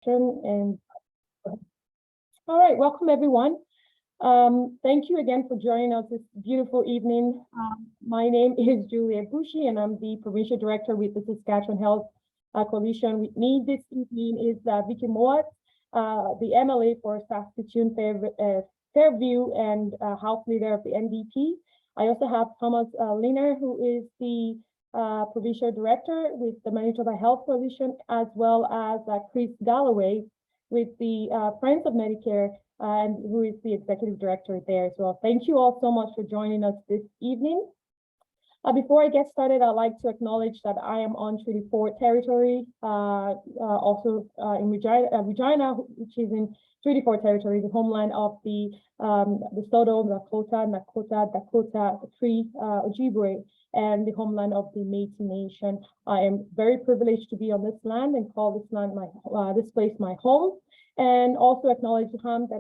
introduction. And all right, welcome everyone. Thank you again for joining us this beautiful evening. My name is Julia Bushi, and I'm the Provincial Director with the Saskatchewan Health Coalition. With me this evening is Vicki Mowat, the MLA for Saskatchewan Fairview and House Leader of the NDP. I also have Thomas Linner, who is the Provincial Director with the Manitoba Health Coalition, as well as Chris Gallaway with the Friends of Medicare, and who is the Executive Director there as well. Thank you all so much for joining us this evening. Before I get started, I'd like to acknowledge that I am on Treaty 4 territory, also in Regina, which is in Treaty 4 territory, the homeland of the Soto, Dakota, Cree, Ojibwe, and the homeland of the Métis Nation. I am very privileged to be on this land and call this land this place my home, and also acknowledge the harm that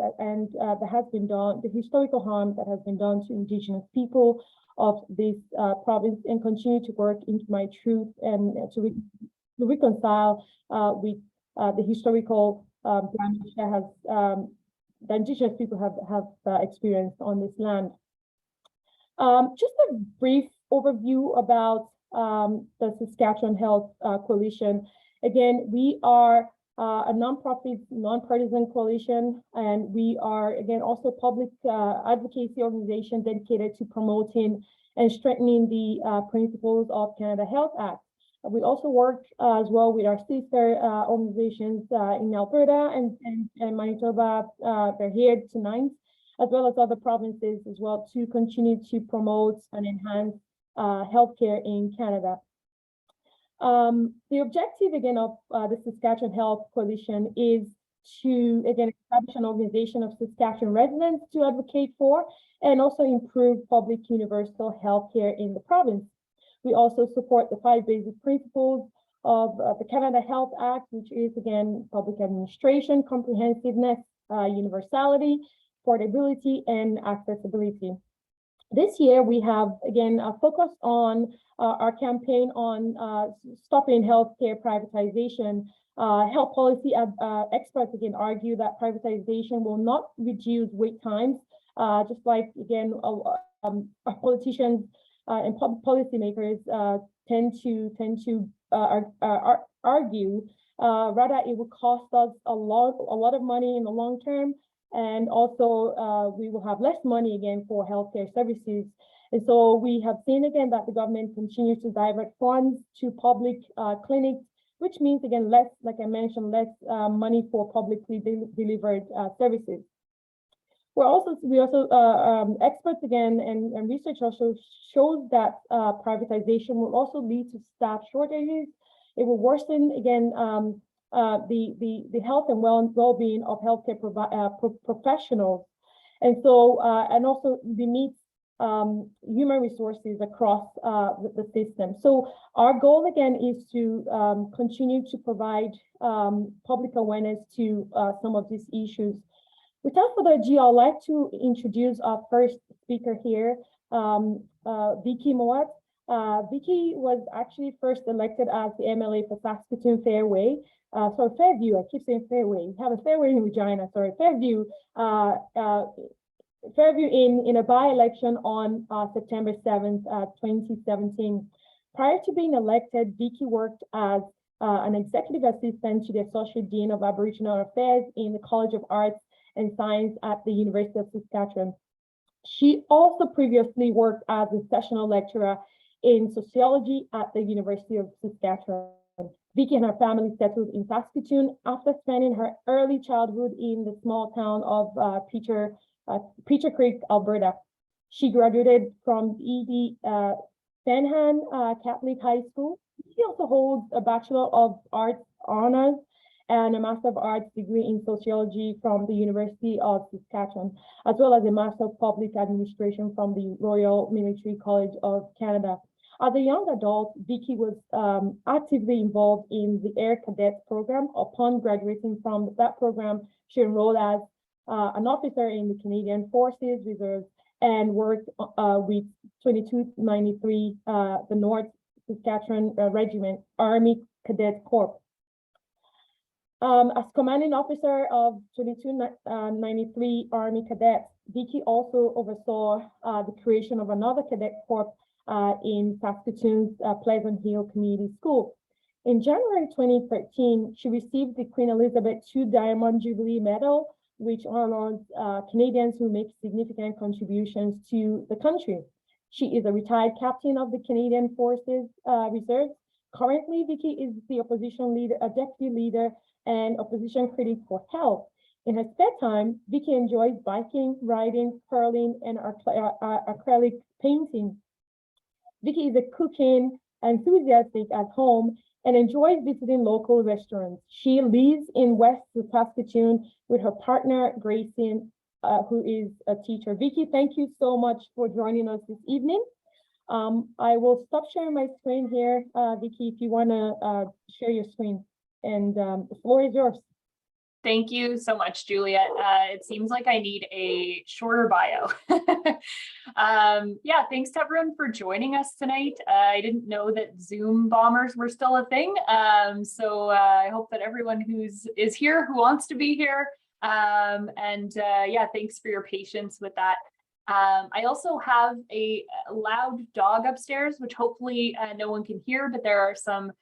has been done, the historical harm that has been done to Indigenous people of this province, and continue to work into my truth and to reconcile with the historical damage that has the Indigenous people have experienced on this land. Just a brief overview about the Saskatchewan Health Coalition. Again, we are a nonprofit, nonpartisan coalition, and we are, again, also a public advocacy organization dedicated to promoting and strengthening the principles of Canada Health Act. We also work as well with our sister organizations in Alberta and Manitoba. They're here tonight, as well as other provinces as well, to continue to promote and enhance healthcare in Canada. The objective, again, of the Saskatchewan Health Coalition is to, again, establish an organization of Saskatchewan residents to advocate for and also improve public universal healthcare in the province. We also support the 5 basic principles of the Canada Health Act, which is, again, public administration, comprehensiveness, universality, portability, and accessibility. This year, we have, again, focused on our campaign on stopping healthcare privatization. Health policy experts, again, argue that privatization will not reduce wait times, just like, again, our politicians and policymakers tend to argue. Rather, it will cost us a lot of money in the long term. And also, we will have less money again for healthcare services. And so we have seen again that the government continues to divert funds to public clinics, which means, again, less, like I mentioned, less money for publicly delivered services. We also experts again and research also shows that privatization will also lead to staff shortages. It will worsen again the health and well-being of healthcare professionals, and so and also we need human resources across the system. So our goal again is to continue to provide public awareness to some of these issues. Without further ado, I'd like to introduce our first speaker here, Vicki Mowat. Vicki was actually first elected as the MLA for Saskatoon Fairview. Fairview, I keep saying Fairway. We have a Fairway in Regina, sorry, Fairview. Fairview in a by-election on September 7th, 2017. Prior to being elected, Vicki worked as an executive assistant to the Associate Dean of Aboriginal Affairs in the College of Arts and Science at the University of Saskatchewan. She also previously worked as a sessional lecturer in sociology at the University of Saskatchewan. Vicki and her family settled in Saskatoon after spending her early childhood in the small town of Preacher Creek, Alberta. She graduated from E.D. Fenhan Catholic High School. She also holds a Bachelor of Arts honors and a Master of Arts degree in sociology from the University of Saskatchewan, as well as a Master of Public Administration from the Royal Military College of Canada. As a young adult, Vicki was actively involved in the Air Cadet program. Upon graduating from that program, she enrolled as an officer in the Canadian Forces Reserve and worked with 2293, the North Saskatchewan Regiment, Army Cadet Corps. As commanding officer of 2293 Army Cadets, Vicki also oversaw the creation of another cadet corps in Saskatchewan's Pleasant Hill Community School. In January 2013, she received the Queen Elizabeth II Diamond Jubilee Medal, which honors Canadians who make significant contributions to the country. She is a retired captain of the Canadian Forces Reserve. Currently, Vicki is the opposition leader, a deputy leader, and opposition critic for Health. In her spare time, Vicki enjoys biking, riding, curling, and acrylic painting. Vicki is a cooking enthusiastic at home and enjoys visiting local restaurants. She lives in West Saskatchewan with her partner, Grayson, who is a teacher. Vicki, thank you so much for joining us this evening. I will stop sharing my screen here, Vicki, if you want to share your screen, and the floor is yours. Thank you so much, Juliet. It seems like I need a shorter bio. Yeah, thanks to everyone for joining us tonight. I didn't know that Zoom bombers were still a thing. So I hope that everyone is here who wants to be here. Yeah, thanks for your patience with that. I also have a loud dog upstairs, which hopefully no one can hear, but there are some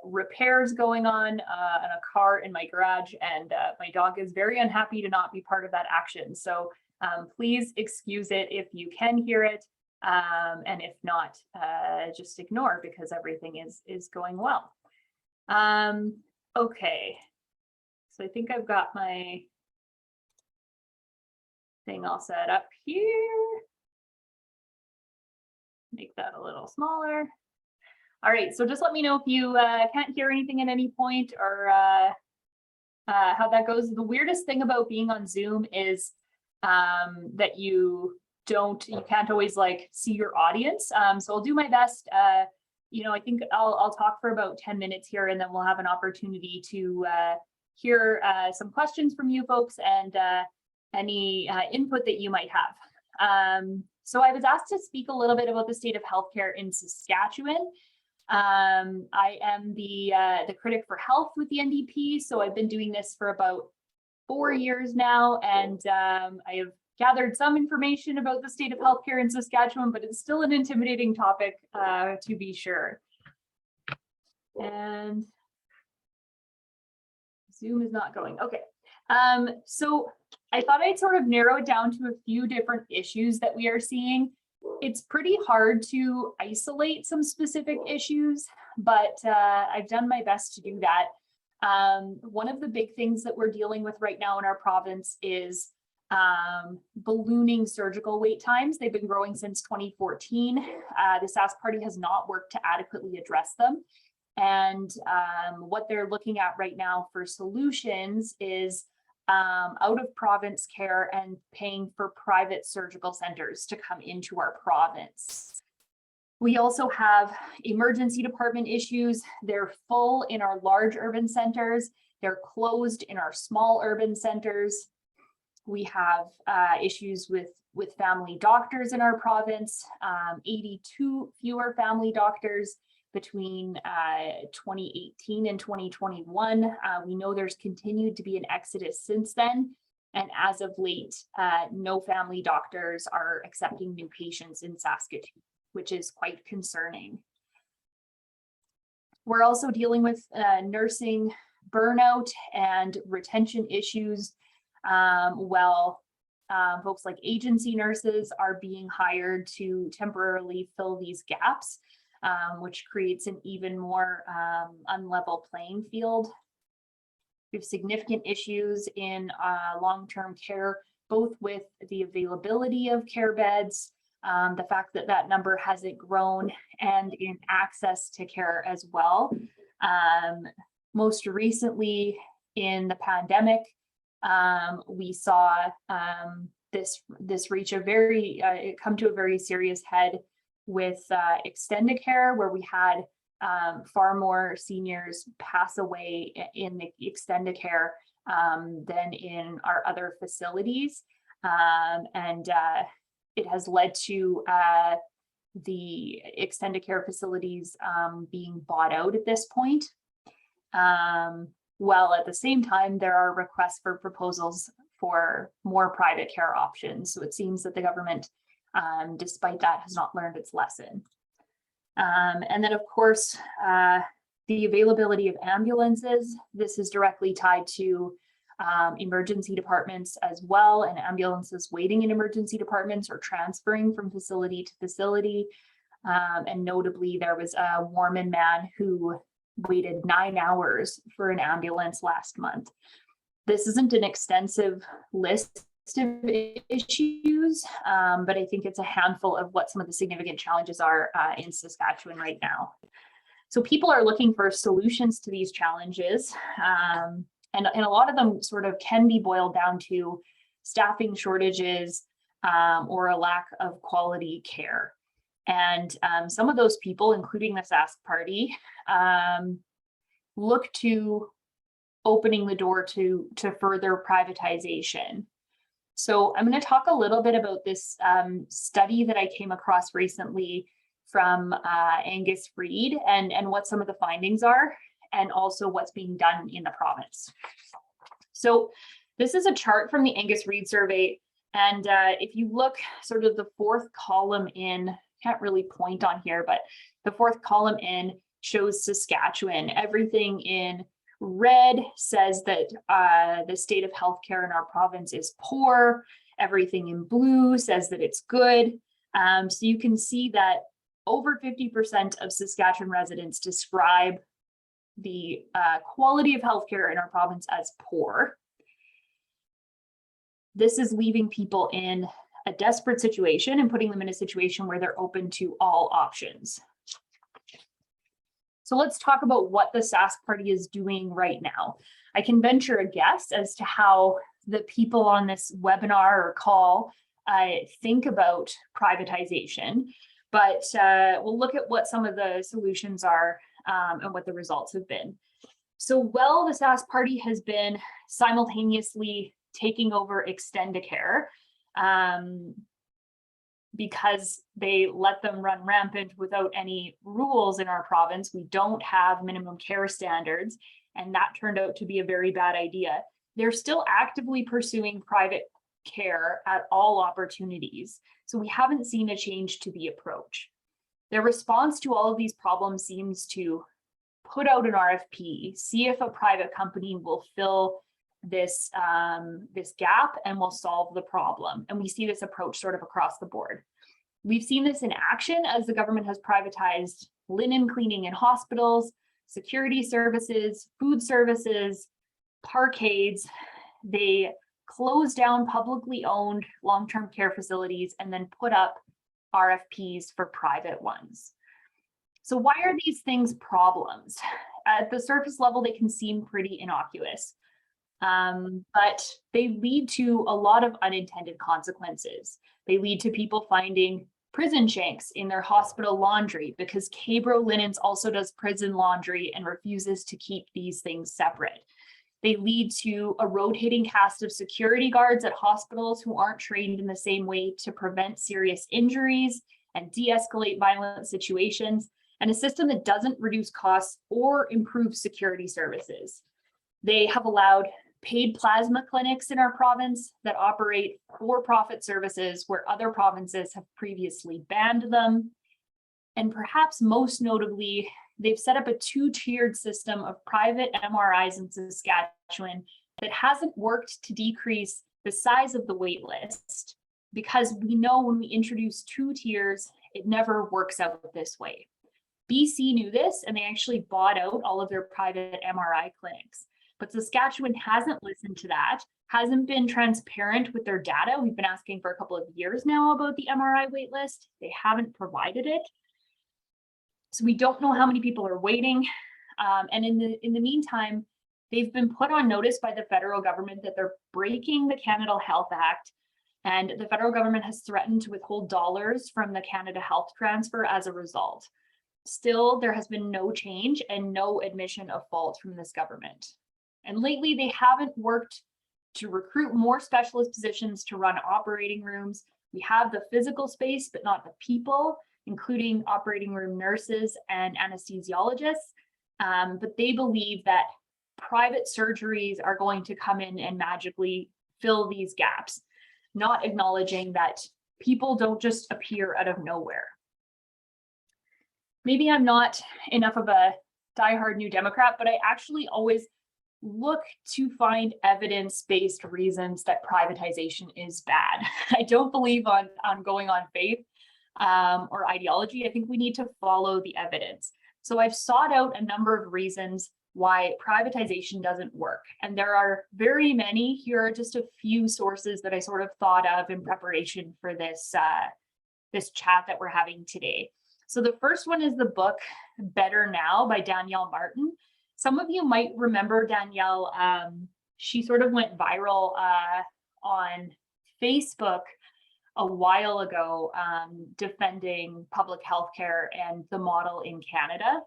repairs going on a car in my garage, and my dog is very unhappy to not be part of that action. So please excuse it if you can hear it, and if not, just ignore, because everything is going well. Okay, so I think I've got my thing all set up here. Make that a little smaller. All right, so just let me know if you can't hear anything at any point, or how that goes. The weirdest thing about being on Zoom is that you can't always like see your audience. So I'll do my best. You know, I think I'll talk for about 10 minutes here, and then we'll have an opportunity to hear some questions from you folks and any input that you might have. So I was asked to speak a little bit about the state of healthcare in Saskatchewan. I am the critic for health with the NDP, so I've been doing this for about 4 years now, and I have gathered some information about the state of healthcare in Saskatchewan, but it's still an intimidating topic to be sure. And Zoom is not going. Okay, so I thought I'd sort of narrow it down to a few different issues that we are seeing. It's pretty hard to isolate some specific issues, but I've done my best to do that. One of the big things that we're dealing with right now in our province is ballooning surgical wait times. They've been growing since 2014. The Sask Party has not worked to adequately address them. And what they're looking at right now for solutions is out of province care and paying for private surgical centers to come into our province. We also have emergency department issues. They're full in our large urban centers. They're closed in our small urban centers. We have issues with family doctors in our province, 82 fewer family doctors between 2018 and 2021. We know there's continued to be an exodus since then. And as of late, no family doctors are accepting new patients in Saskatchewan, which is quite concerning. We're also dealing with nursing burnout and retention issues. Folks like agency nurses are being hired to temporarily fill these gaps, which creates an even more unlevel playing field. We have significant issues in long-term care, both with the availability of care beds, the fact that that number hasn't grown, and in access to care as well. Most recently in the pandemic, we saw this reach come to a very serious head with extended care, where we had far more seniors pass away in the extended care than in our other facilities. It has led to the extended care facilities being bought out at this point. while at the same time, there are requests for proposals for more private care options. So it seems that the government, despite that, has not learned its lesson. And then, of course, the availability of ambulances. This is directly tied to emergency departments as well, and ambulances waiting in emergency departments or transferring from facility to facility. And notably, there was a Mormon man who waited 9 hours for an ambulance last month. This isn't an extensive list of issues, but I think it's a handful of what some of the significant challenges are in Saskatchewan right now. So people are looking for solutions to these challenges, and a lot of them sort of can be boiled down to staffing shortages or a lack of quality care. And some of those people, including the Sask Party, look to opening the door to further privatization. So I'm going to talk a little bit about this study that I came across recently from Angus Reid and what some of the findings are, and also what's being done in the province. So this is a chart from the Angus Reid survey. And if you look sort of the fourth column in, can't really point on here, but the fourth column in shows Saskatchewan. Everything in red says that the state of healthcare in our province is poor. Everything in blue says that it's good. So you can see that over 50% of Saskatchewan residents describe the quality of healthcare in our province as poor. This is leaving people in a desperate situation and putting them in a situation where they're open to all options. So let's talk about what the Sask Party is doing right now. I can venture a guess as to how the people on this webinar or call think about privatization, but we'll look at what some of the solutions are and what the results have been. So while the Sask Party has been simultaneously taking over Extendicare, because they let them run rampant without any rules in our province. We don't have minimum care standards, and that turned out to be a very bad idea. They're still actively pursuing private care at all opportunities. So we haven't seen a change to the approach. Their response to all of these problems seems to put out an RFP, see if a private company will fill this gap and will solve the problem. And we see this approach sort of across the board. We've seen this in action as the government has privatized linen cleaning in hospitals, security services, food services, parkades. They closed down publicly owned long-term care facilities and then put up RFPs for private ones. So why are these things problems? At the surface level, they can seem pretty innocuous. But they lead to a lot of unintended consequences. They lead to people finding prison shanks in their hospital laundry because K-Bro Linens also does prison laundry and refuses to keep these things separate. They lead to a rotating cast of security guards at hospitals who aren't trained in the same way to prevent serious injuries and de-escalate violent situations, and a system that doesn't reduce costs or improve security services. They have allowed paid plasma clinics in our province that operate for-profit services where other provinces have previously banned them. And perhaps most notably, they've set up a two-tiered system of private MRIs in Saskatchewan that hasn't worked to decrease the size of the wait list, because we know when we introduce two tiers, it never works out this way. BC knew this, and they actually bought out all of their private MRI clinics. But Saskatchewan hasn't listened to that, hasn't been transparent with their data. We've been asking for a couple of years now about the MRI waitlist. They haven't provided it. So we don't know how many people are waiting. And in the meantime, they've been put on notice by the federal government that they're breaking the Canada Health Act. And the federal government has threatened to withhold dollars from the Canada Health Transfer as a result. Still, there has been no change and no admission of fault from this government. And lately, they haven't worked to recruit more specialist positions to run operating rooms. We have the physical space, but not the people, including operating room nurses and anesthesiologists. But they believe that private surgeries are going to come in and magically fill these gaps, not acknowledging that people don't just appear out of nowhere. Maybe I'm not enough of a diehard New Democrat, but I actually always look to find evidence-based reasons that privatization is bad. I don't believe on going on faith or ideology. I think we need to follow the evidence. So I've sought out a number of reasons why privatization doesn't work. And there are very many. Here are just a few sources that I sort of thought of in preparation for this, this chat that we're having today. So the first one is the book Better Now by Danielle Martin. Some of you might remember Danielle. She sort of went viral on Facebook a while ago, defending public health care and the model in Canada.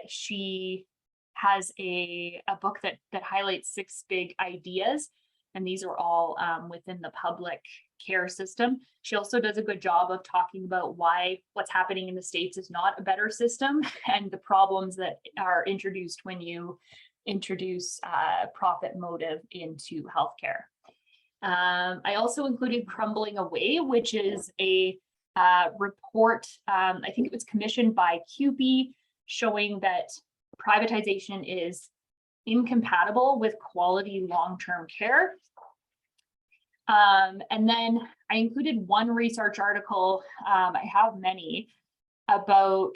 She has a book that highlights 6 big ideas, and these are all within the public care system. She also does a good job of talking about why what's happening in the States is not a better system and the problems that are introduced when you introduce profit motive into healthcare. I also included Crumbling Away, which is a report, I think it was commissioned by CUPE, showing that privatization is incompatible with quality long-term care. And then I included one research article, I have many, about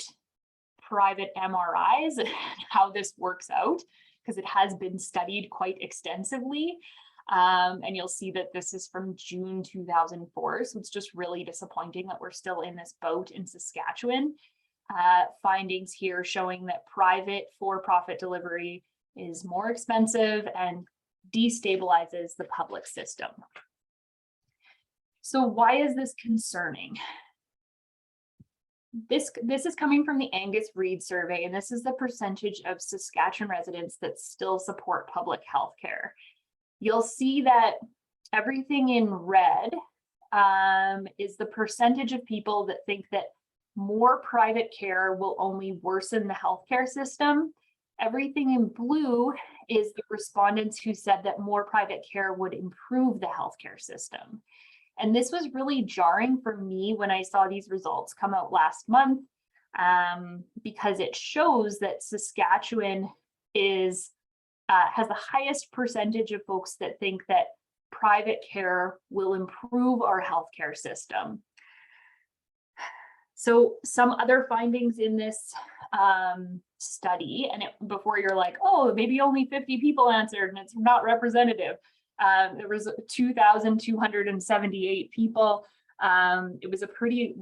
private MRIs and how this works out, because it has been studied quite extensively. And you'll see that this is from June 2004. So it's just really disappointing that we're still in this boat in Saskatchewan. Findings here showing that private for-profit delivery is more expensive and destabilizes the public system. So why is this concerning? This is coming from the Angus Reid survey, and this is the percentage of Saskatchewan residents that still support public health care. You'll see that everything in red is the percentage of people that think that more private care will only worsen the healthcare system. Everything in blue is the respondents who said that more private care would improve the healthcare system. And this was really jarring for me when I saw these results come out last month, because it shows that Saskatchewan is has the highest percentage of folks that think that private care will improve our healthcare system. So some other findings in this study, and before you're like, oh, maybe only 50 people answered and it's not representative. There was 2,278 people. It was a pretty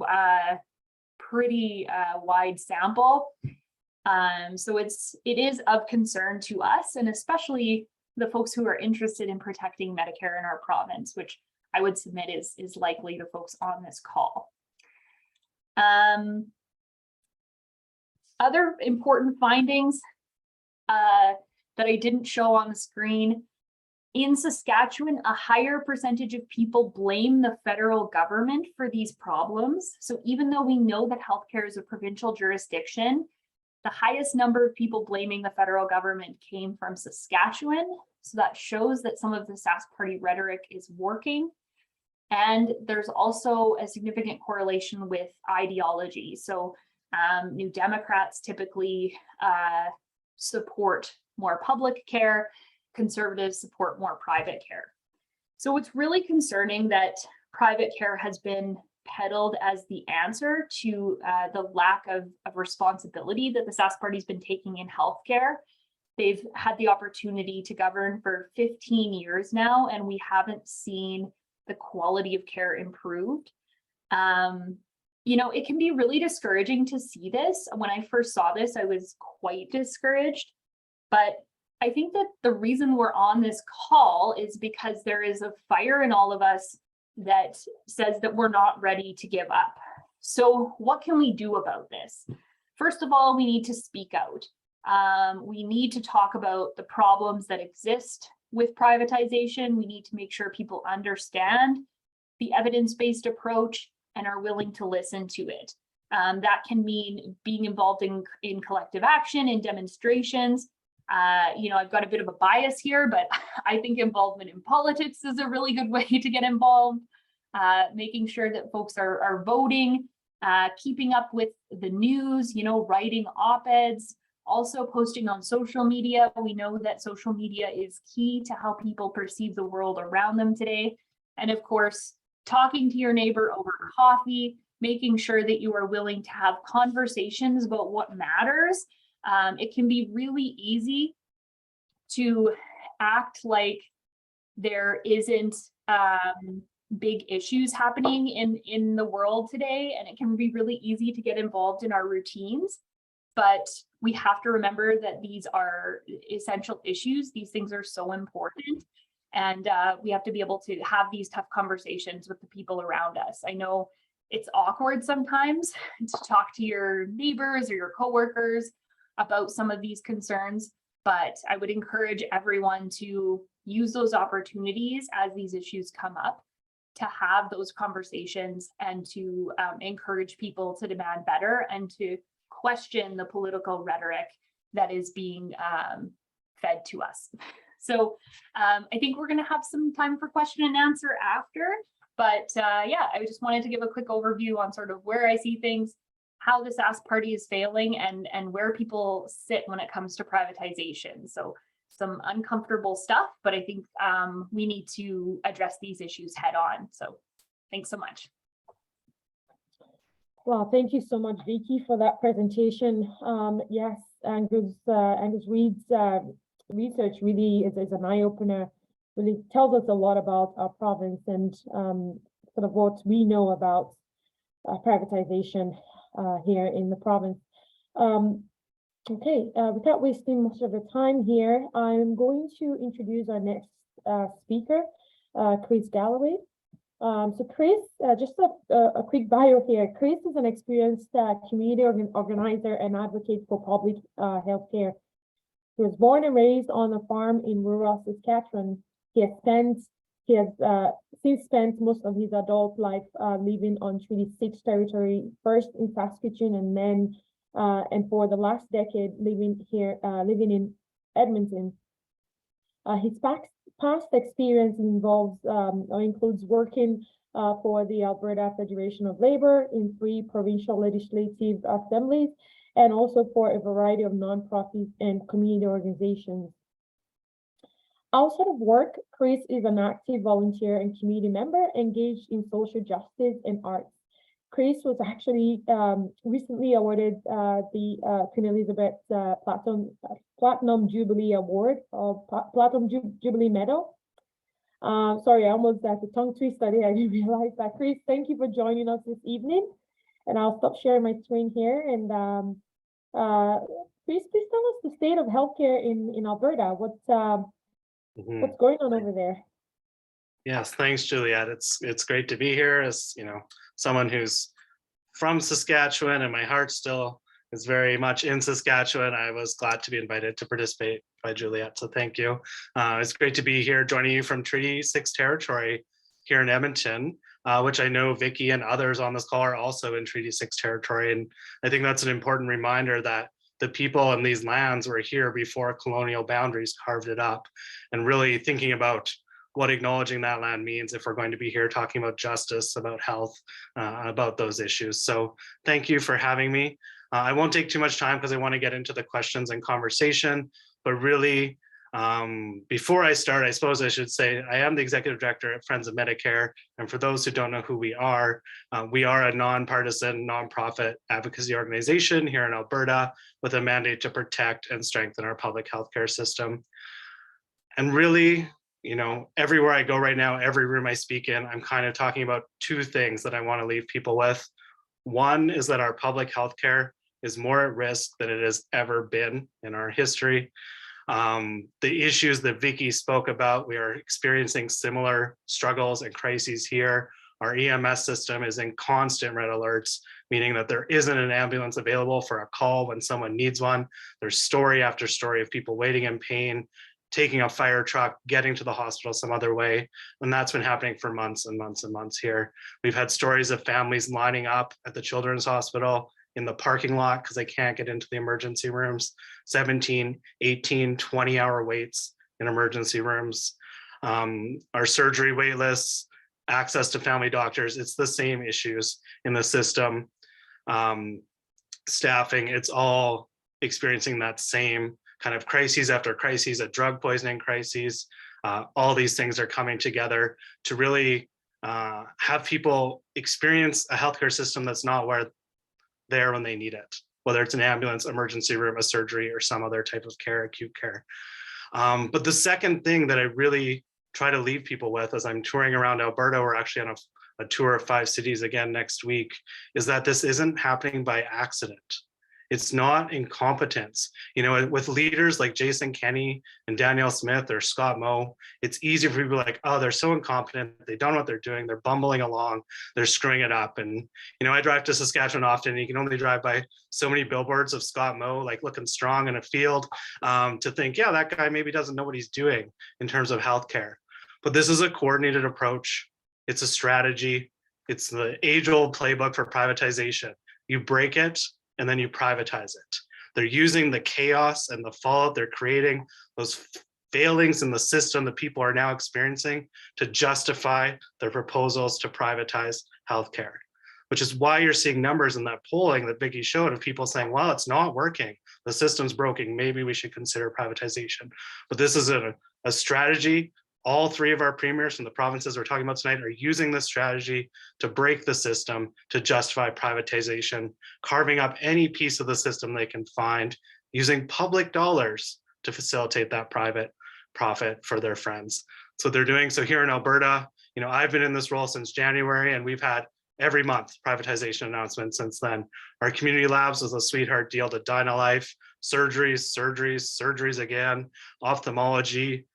wide sample. So it is of concern to us, and especially the folks who are interested in protecting Medicare in our province, which I would submit is likely the folks on this call. Other important findings that I didn't show on the screen. In Saskatchewan, a higher percentage of people blame the federal government for these problems. So even though we know that healthcare is a provincial jurisdiction, the highest number of people blaming the federal government came from Saskatchewan. So that shows that some of the Sask Party rhetoric is working. And there's also a significant correlation with ideology. So New Democrats typically support more public care. Conservatives support more private care. So it's really concerning that private care has been peddled as the answer to the lack of responsibility that the Sask Party's been taking in healthcare. They've had the opportunity to govern for 15 years now, and we haven't seen the quality of care improved. You know, it can be really discouraging to see this. When I first saw this, I was quite discouraged, but I think that the reason we're on this call is because there is a fire in all of us that says that we're not ready to give up. So what can we do about this? First of all, we need to speak out. We need to talk about the problems that exist with privatization. We need to make sure people understand the evidence-based approach and are willing to listen to it. That can mean being involved in collective action, in demonstrations. I've got a bit of a bias here, but I think involvement in politics is a really good way to get involved. Making sure that folks are voting, keeping up with the news, writing op-eds, also posting on social media. We know that social media is key to how people perceive the world around them today. And of course, talking to your neighbor over coffee, making sure that you are willing to have conversations about what matters. It can be really easy to act like there isn't big issues happening in the world today, and it can be really easy to get involved in our routines. But we have to remember that these are essential issues. These things are so important. And we have to be able to have these tough conversations with the people around us. I know it's awkward sometimes to talk to your neighbors or your coworkers about some of these concerns, but I would encourage everyone to use those opportunities as these issues come up to have those conversations and to encourage people to demand better and to question the political rhetoric that is being fed to us. So I think we're going to have some time for question and answer after, but yeah, I just wanted to give a quick overview on sort of where I see things, how the Sask party is failing, and where people sit when it comes to privatization. So some uncomfortable stuff, but I think we need to address these issues head on. So thanks so much. Well, thank you so much, Vicki, for that presentation. Yes, Angus Reid's research really is an eye-opener, really tells us a lot about our province and sort of what we know about privatization here in the province. Okay, without wasting much of the time here, I'm going to introduce our next speaker, Chris Gallaway. So Chris, just a quick bio here. Chris is an experienced community organizer and advocate for public healthcare. He was born and raised on a farm in rural Saskatchewan. He has since spent most of his adult life living on Treaty 6 territory, first in Saskatchewan and then and for the last decade living in Edmonton. His past experience includes working for the Alberta Federation of Labor in 3 provincial legislative assemblies and also for a variety of nonprofits and community organizations. Outside of work, Chris is an active volunteer and community member engaged in social justice and arts. Chris was actually recently awarded the Queen Elizabeth Platinum Jubilee Award, or Platinum Jubilee Medal. Sorry, I almost had a tongue twister there. I didn't realize that. Chris, thank you for joining us this evening. And I'll stop sharing my screen here. And Chris, please tell us the state of healthcare in Alberta. What's going on over there? Yes, thanks, Juliet. It's great to be here as someone who's from Saskatchewan, and my heart still is very much in Saskatchewan. I was glad to be invited to participate by Juliet, so thank you. It's great to be here joining you from Treaty 6 territory here in Edmonton, which I know Vicki and others on this call are also in Treaty 6 territory. And I think that's an important reminder that the people in these lands were here before colonial boundaries carved it up, and really thinking about what acknowledging that land means if we're going to be here talking about justice, about health, about those issues. So thank you for having me. I won't take too much time because I want to get into the questions and conversation, but really, before I start, I suppose I should say I am the executive director at Friends of Medicare. And for those who don't know who we are a nonpartisan, nonprofit advocacy organization here in Alberta with a mandate to protect and strengthen our public healthcare system. And really, everywhere I go right now, every room I speak in, I'm kind of talking about 2 things that I want to leave people with. One is that our public healthcare is more at risk than it has ever been in our history. The issues that Vicki spoke about, we are experiencing similar struggles and crises here. Our EMS system is in constant red alerts, meaning that there isn't an ambulance available for a call when someone needs one. There's story after story of people waiting in pain, taking a fire truck, getting to the hospital some other way. And that's been happening for months and months and months here. We've had stories of families lining up at the Children's Hospital in the parking lot because they can't get into the emergency rooms, 17, 18, 20-hour waits in emergency rooms. Our surgery wait lists, access to family doctors, it's the same issues in the system. Staffing, it's all experiencing that same kind of crises after crises, a drug poisoning crises. All these things are coming together to really have people experience a healthcare system that's not there when they need it, whether it's an ambulance, emergency room, a surgery, or some other type of care, acute care. But the second thing that I really try to leave people with as I'm touring around Alberta, we're actually on a tour of 5 cities again next week, is that this isn't happening by accident. It's not incompetence. You know, with leaders like Jason Kenney and Danielle Smith or Scott Moe, it's easy for people like, oh, they're so incompetent. They don't know what they're doing. They're bumbling along. They're screwing it up. And, you know, I drive to Saskatchewan often, and you can only drive by so many billboards of Scott Moe, like looking strong in a field, to think, yeah, that guy maybe doesn't know what he's doing in terms of healthcare. But this is a coordinated approach. It's a strategy. It's the age-old playbook for privatization. You break it, and then you privatize it. They're using the chaos and the fallout they're creating, those failings in the system that people are now experiencing, to justify their proposals to privatize healthcare, which is why you're seeing numbers in that polling that Vicki showed of people saying, well, it's not working. The system's broken. Maybe we should consider privatization. But this is a strategy. All 3 of our premiers from the provinces we're talking about tonight are using this strategy to break the system, to justify privatization, carving up any piece of the system they can find, using public dollars to facilitate that private profit for their friends. So they're doing. So here in Alberta, you know, I've been in this role since January, and we've had every month privatization announcements since then. Our community labs was a sweetheart deal to Dyna Life, surgeries again, ophthalmology.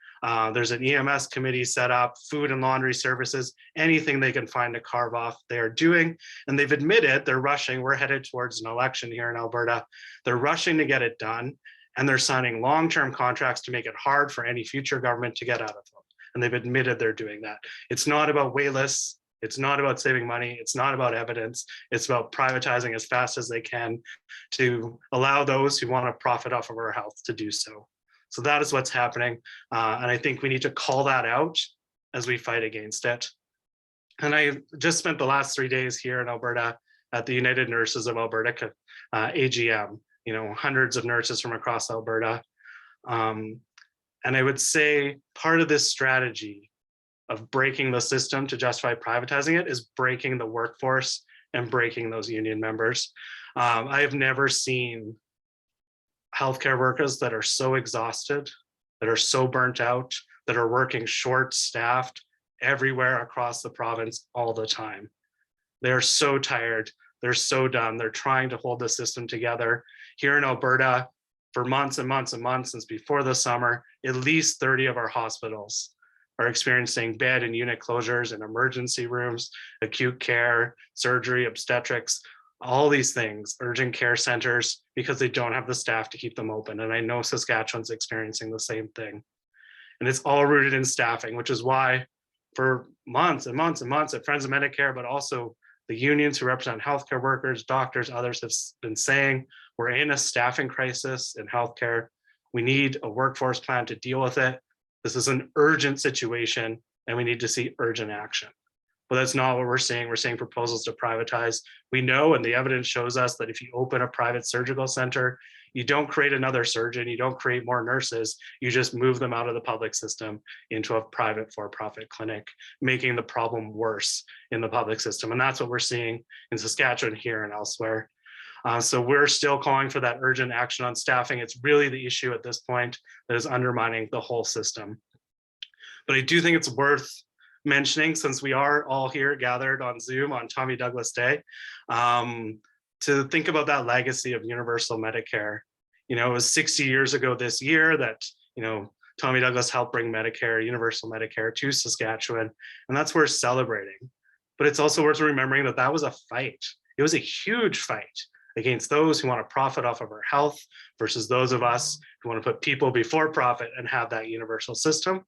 There's an EMS committee set up, food and laundry services, anything they can find to carve off, they're doing. And they've admitted they're rushing. We're headed towards an election here in Alberta. They're rushing to get it done. And they're signing long-term contracts to make it hard for any future government to get out of them. And they've admitted they're doing that. It's not about wait lists. It's not about saving money. It's not about evidence. It's about privatizing as fast as they can to allow those who want to profit off of our health to do so. So that is what's happening. And I think we need to call that out as we fight against it. And I just spent the last 3 days here in Alberta at the United Nurses of Alberta, AGM, you know, hundreds of nurses from across Alberta. And I would say part of this strategy of breaking the system to justify privatizing it is breaking the workforce and breaking those union members. I have never seen healthcare workers that are so exhausted, that are so burnt out, that are working short-staffed everywhere across the province all the time. They're so tired, they're so done, they're trying to hold the system together. Here in Alberta, for months and months and months since before the summer, at least 30 of our hospitals are experiencing bed and unit closures in emergency rooms, acute care, surgery, obstetrics, all these things, urgent care centers, because they don't have the staff to keep them open. And I know Saskatchewan's experiencing the same thing. And it's all rooted in staffing, which is why for months and months and months at Friends of Medicare, but also the unions who represent healthcare workers, doctors, others have been saying, we're in a staffing crisis in healthcare. We need a workforce plan to deal with it. This is an urgent situation and we need to see urgent action. But that's not what we're seeing. We're seeing proposals to privatize. We know, and the evidence shows us, that if you open a private surgical center, you don't create another surgeon, you don't create more nurses, you just move them out of the public system into a private for-profit clinic, making the problem worse in the public system. And that's what we're seeing in Saskatchewan here and elsewhere. So we're still calling for that urgent action on staffing. It's really the issue at this point that is undermining the whole system. But I do think it's worth mentioning, since we are all here gathered on Zoom on Tommy Douglas Day, to think about that legacy of universal Medicare. You know, it was 60 years ago this year that, you know, Tommy Douglas helped bring Medicare, universal Medicare, to Saskatchewan, and that's worth celebrating. But it's also worth remembering that that was a fight. It was a huge fight against those who want to profit off of our health versus those of us who want to put people before profit and have that universal system.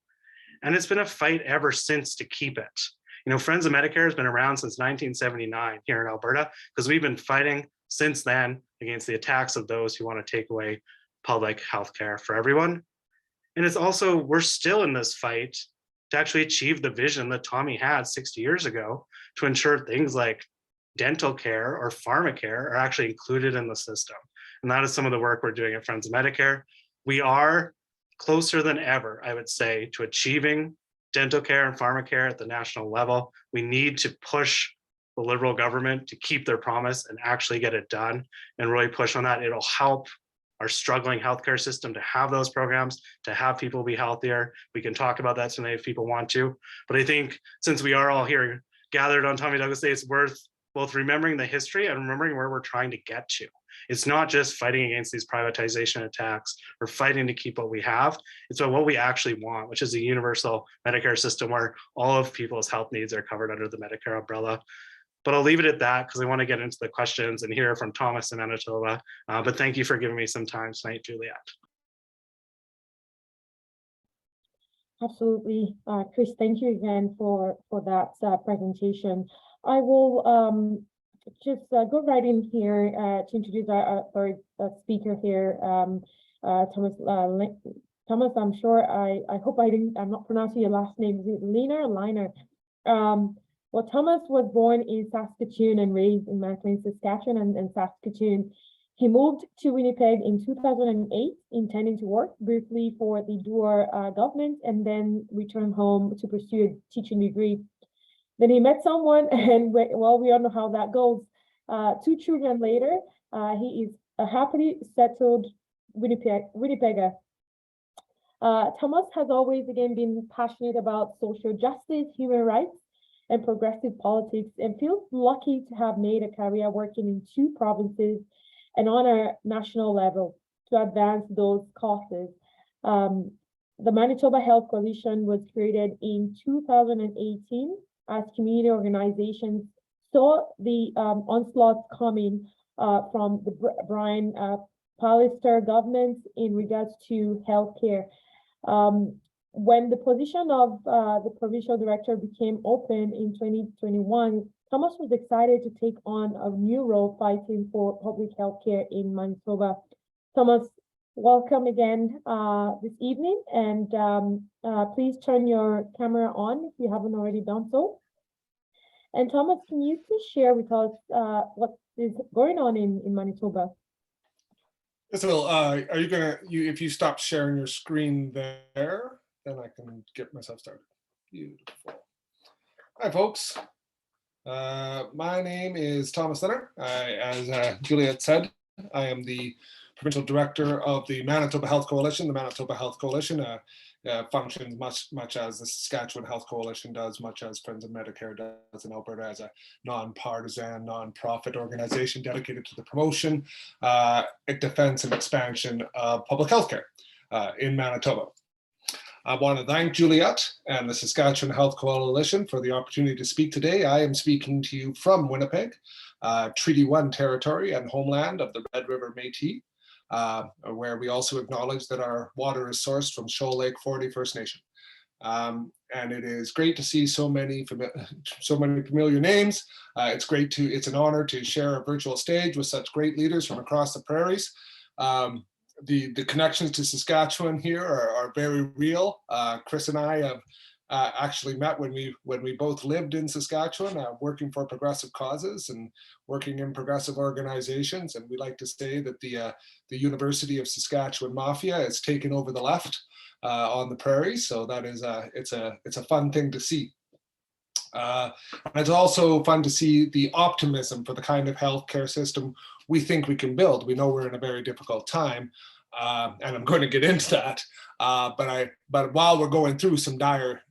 And it's been a fight ever since to keep it. You know, Friends of Medicare has been around since 1979 here in Alberta, because we've been fighting since then against the attacks of those who want to take away public health care for everyone. And it's also, we're still in this fight to actually achieve the vision that Tommy had 60 years ago to ensure things like dental care or pharmacare are actually included in the system. And that is some of the work we're doing at Friends of Medicare. We are closer than ever, I would say, to achieving dental care and pharmacare at the national level. We need to push the Liberal government to keep their promise and actually get it done and really push on that. It'll help our struggling healthcare system to have those programs, to have people be healthier. We can talk about that tonight if people want to. But I think since we are all here gathered on Tommy Douglas Day, it's worth both remembering the history and remembering where we're trying to get to. It's not just fighting against these privatization attacks or fighting to keep what we have. It's about what we actually want, which is a universal Medicare system where all of people's health needs are covered under the Medicare umbrella. But I'll leave it at that because I want to get into the questions and hear from Thomas in Manitoba. But thank you for giving me some time tonight, Juliet. Absolutely. Chris, thank you again for that presentation. I will just go right in here to introduce our third speaker here, Thomas. Thomas, I'm sure I hope I'm not pronouncing your last name. Is it Linner? Linner. Well, Thomas was born in Saskatchewan and raised in Manitoba, Saskatchewan and Saskatoon. He moved to Winnipeg in 2008, intending to work briefly for the Duer government and then return home to pursue a teaching degree. Then he met someone, and well, we all know how that goes. 2 children later, he is a happily settled Winnipegger. Thomas has always, again, been passionate about social justice, human rights, and progressive politics, and feels lucky to have made a career working in 2 provinces and on a national level to advance those causes. The Manitoba Health Coalition was created in 2018 as community organizations saw the onslaught coming from the Brian Pallister government in regards to healthcare. When the position of the provincial director became open in 2021, Thomas was excited to take on a new role fighting for public health care in Manitoba. Thomas, welcome again this evening, and please turn your camera on if you haven't already done so. And Thomas, can you please share with us what is going on in Manitoba? Yes, well, are you gonna, if you stop sharing your screen there, then I can get myself started. Beautiful. Hi, folks. My name is Thomas Linner. As Juliet said, I am the provincial director of the Manitoba Health Coalition. The Manitoba Health Coalition functions much as the Saskatchewan Health Coalition does, much as Friends of Medicare does in Alberta, as a non-partisan, non-profit organization dedicated to the promotion, defense, and expansion of public health care in Manitoba. I want to thank Juliet and the Saskatchewan Health Coalition for the opportunity to speak today. I am speaking to you from Winnipeg, Treaty 1 territory and homeland of the Red River Métis, where we also acknowledge that our water is sourced from Shoal Lake 40 First Nation. And it is great to see so many familiar names. It's an honor to share a virtual stage with such great leaders from across the prairies. The connections to Saskatchewan here are very real. Chris and I have actually met when we both lived in Saskatchewan, working for progressive causes and working in progressive organizations. And we like to say that the University of Saskatchewan Mafia has taken over the left on the prairies. So that is it's a fun thing to see. And it's also fun to see the optimism for the kind of healthcare system we think we can build. We know we're in a very difficult time, and I'm going to get into that. But while we're going through some dire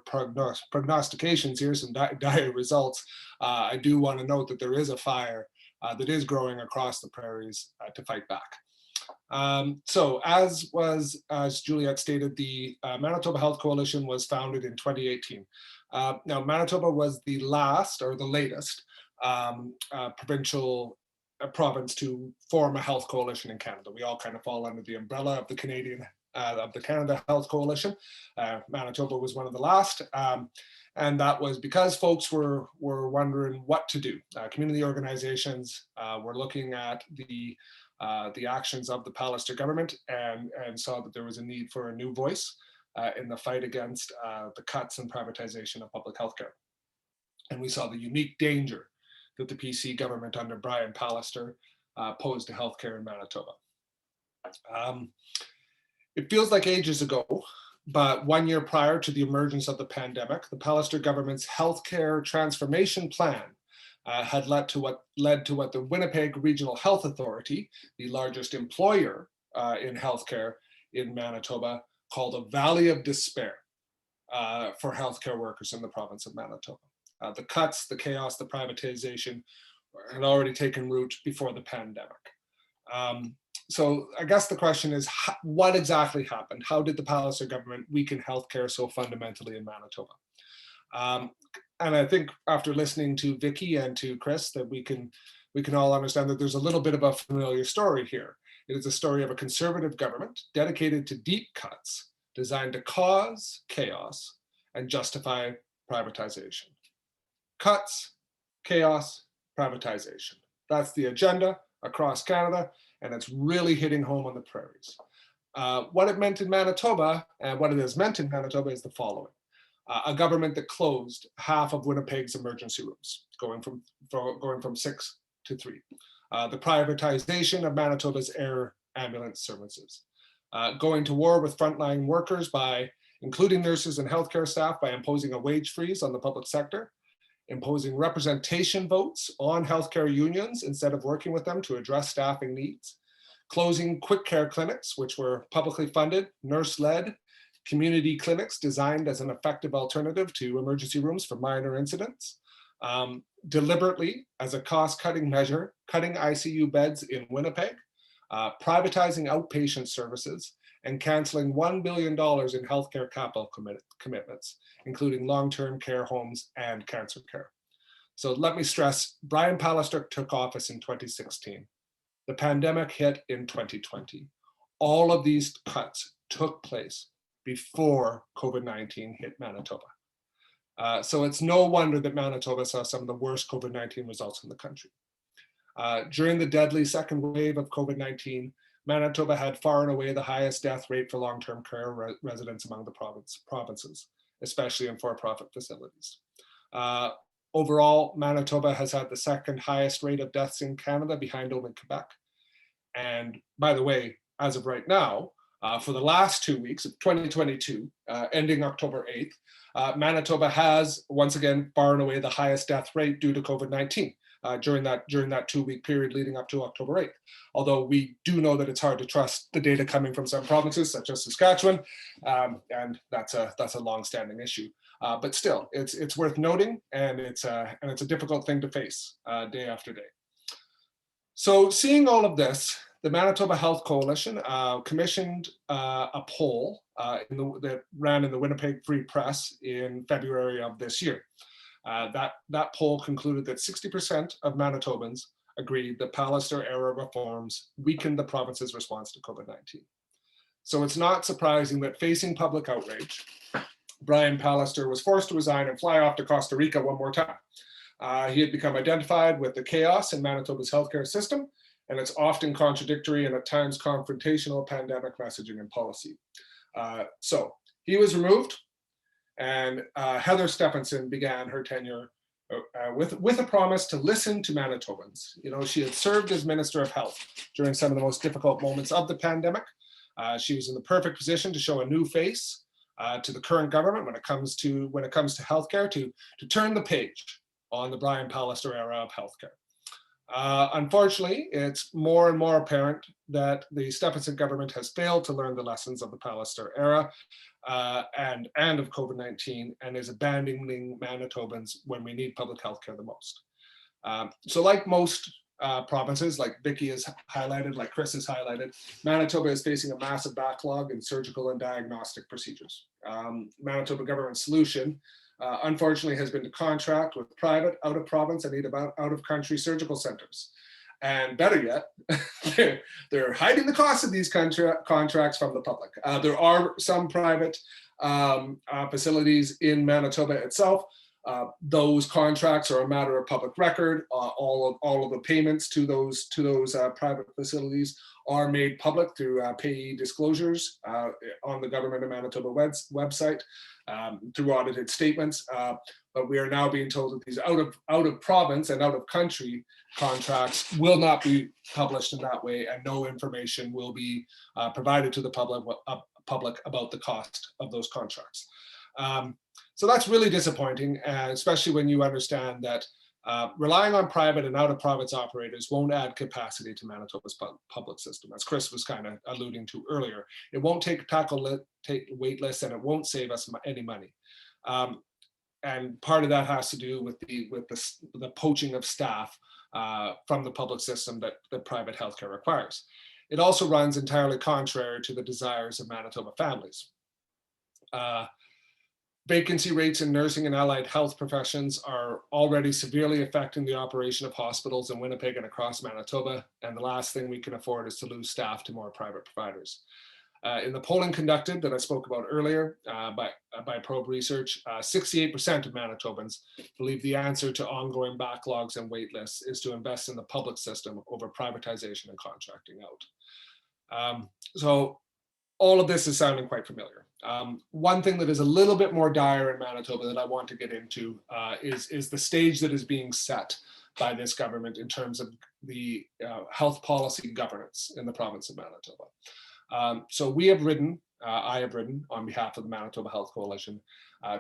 prognostications here, some dire results, I do want to note that there is a fire that is growing across the prairies to fight back. So as Juliet stated, the Manitoba Health Coalition was founded in 2018. Now, Manitoba was the last or the latest provincial province to form a health coalition in Canada. We all kind of fall under the umbrella of the Canada Health Coalition. Manitoba was one of the last. And that was because folks were wondering what to do. Community organizations were looking at the actions of the Pallister government and saw that there was a need for a new voice in the fight against the cuts and privatization of public health care. And we saw the unique danger that the PC government under Brian Pallister posed to healthcare in Manitoba. It feels like ages ago, but 1 year prior to the emergence of the pandemic, the Pallister government's healthcare transformation plan had led to what the Winnipeg Regional Health Authority, the largest employer in healthcare in Manitoba, called a valley of despair for healthcare workers in the province of Manitoba. The cuts, the chaos, the privatization had already taken root before the pandemic. So I guess the question is, what exactly happened? How did the Pallister government weaken healthcare so fundamentally in Manitoba? And I think after listening to Vicki and to Chris, that we can all understand that there's a little bit of a familiar story here. It is a story of a conservative government dedicated to deep cuts designed to cause chaos and justify privatization. Cuts, chaos, privatization. That's the agenda across Canada, and it's really hitting home on the prairies. What it meant in Manitoba, and what it has meant in Manitoba, is the following. A government that closed half of Winnipeg's emergency rooms, going from 6 to 3. The privatization of Manitoba's air ambulance services. Going to war with frontline workers by including nurses and healthcare staff by imposing a wage freeze on the public sector. Imposing representation votes on healthcare unions instead of working with them to address staffing needs, closing quick care clinics, which were publicly funded, nurse-led community clinics designed as an effective alternative to emergency rooms for minor incidents, deliberately, as a cost-cutting measure, cutting ICU beds in Winnipeg, privatizing outpatient services, and canceling $1 billion in healthcare capital commitments, including long-term care homes and cancer care. So let me stress, Brian Pallister took office in 2016. The pandemic hit in 2020. All of these cuts took place before COVID-19 hit Manitoba. So it's no wonder that Manitoba saw some of the worst COVID-19 results in the country. During the deadly second wave of COVID-19, Manitoba had far and away the highest death rate for long-term care residents among the provinces, especially in for-profit facilities. Overall, Manitoba has had the second highest rate of deaths in Canada, behind only Quebec. And by the way, as of right now, for the last 2 weeks of 2022, ending October 8th, Manitoba has, once again, far and away the highest death rate due to COVID-19. During that 2-week period leading up to October 8th. Although we do know that it's hard to trust the data coming from some provinces such as Saskatchewan, and that's a long-standing issue. But still, it's worth noting, and it's a difficult thing to face day after day. So seeing all of this, the Manitoba Health Coalition commissioned a poll that ran in the Winnipeg Free Press in February of this year. That poll concluded that 60% of Manitobans agreed that Pallister-era reforms weakened the province's response to COVID-19. So it's not surprising that facing public outrage, Brian Pallister was forced to resign and fly off to Costa Rica one more time. He had become identified with the chaos in Manitoba's healthcare system and its often contradictory and at times confrontational pandemic messaging and policy. So he was removed. And Heather Stephenson began her tenure with a promise to listen to Manitobans. You know, she had served as Minister of Health during some of the most difficult moments of the pandemic. She was in the perfect position to show a new face to the current government when it comes to healthcare, to turn the page on the Brian Pallister era of healthcare. Unfortunately, it's more and more apparent that the Stephenson government has failed to learn the lessons of the Pallister era and of COVID-19, and is abandoning Manitobans when we need public health care the most. So like most provinces, like Vicki has highlighted, like Chris has highlighted, Manitoba is facing a massive backlog in surgical and diagnostic procedures. Manitoba government solution, unfortunately, has been to contract with private, out-of-province and out-of-country surgical centers. And better yet, they're hiding the cost of these contracts from the public. There are some private facilities in Manitoba itself. Those contracts are a matter of public record. All of the payments to those private facilities are made public through payee disclosures on the Government of Manitoba website through audited statements. But we are now being told that these out of province and out of country contracts will not be published in that way, and no information will be provided to the public about the cost of those contracts. So that's really disappointing, especially when you understand that relying on private and out of province operators won't add capacity to Manitoba's public system, as Chris was kind of alluding to earlier. It won't take wait lists, and it won't save us any money. And part of that has to do with the poaching of staff from the public system that private healthcare requires. It also runs entirely contrary to the desires of Manitoba families. Vacancy rates in nursing and allied health professions are already severely affecting the operation of hospitals in Winnipeg and across Manitoba, and the last thing we can afford is to lose staff to more private providers. In the polling conducted that I spoke about earlier by Probe Research, 68% of Manitobans believe the answer to ongoing backlogs and wait lists is to invest in the public system over privatization and contracting out. So all of this is sounding quite familiar. One thing that is a little bit more dire in Manitoba that I want to get into is the stage that is being set by this government in terms of the health policy governance in the province of Manitoba. So we have written, I have written on behalf of the Manitoba Health Coalition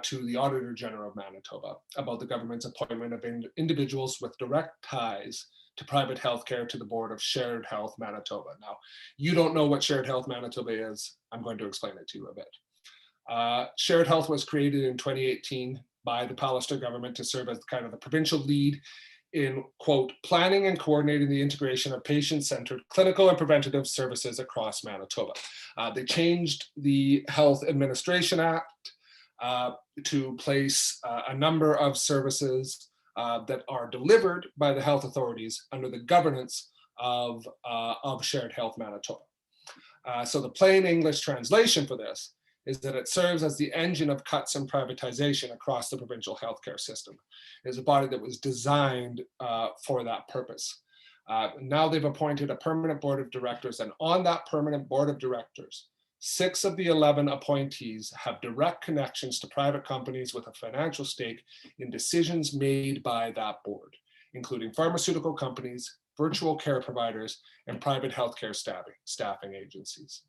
to the Auditor General of Manitoba about the government's appointment of individuals with direct ties to private healthcare to the board of Shared Health Manitoba. Now, you don't know what Shared Health Manitoba is. I'm going to explain it to you a bit. Shared Health was created in 2018 by the Pallister government to serve as kind of the provincial lead in, quote, planning and coordinating the integration of patient-centered clinical and preventative services across Manitoba. They changed the Health Administration Act to place a number of services that are delivered by the health authorities under the governance of Shared Health Manitoba. So the plain English translation for this is that it serves as the engine of cuts and privatization across the provincial healthcare system. It is a body that was designed for that purpose. Now they've appointed a permanent board of directors, and on that permanent board of directors, 6 of the 11 appointees have direct connections to private companies with a financial stake in decisions made by that board, including pharmaceutical companies, virtual care providers, and private healthcare staffing agencies.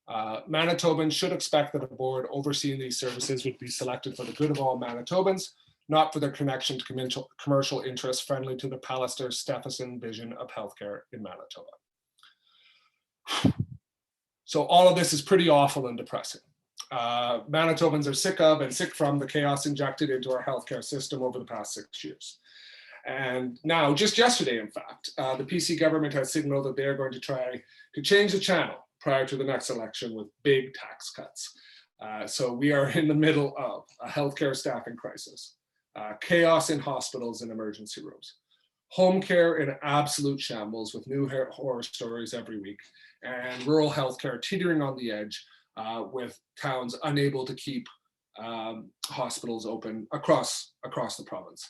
Manitobans should expect that a board overseeing these services would be selected for the good of all Manitobans, not for their connection to commercial interests friendly to the Pallister-Stephenson vision of healthcare in Manitoba. So all of this is pretty awful and depressing. Manitobans are sick of and sick from the chaos injected into our healthcare system over the past 6 years. And now, just yesterday, in fact, the PC government has signaled that they are going to try to change the channel prior to the next election with big tax cuts. So we are in the middle of a healthcare staffing crisis, chaos in hospitals and emergency rooms, home care in absolute shambles with new horror stories every week, and rural healthcare teetering on the edge with towns unable to keep hospitals open across the province.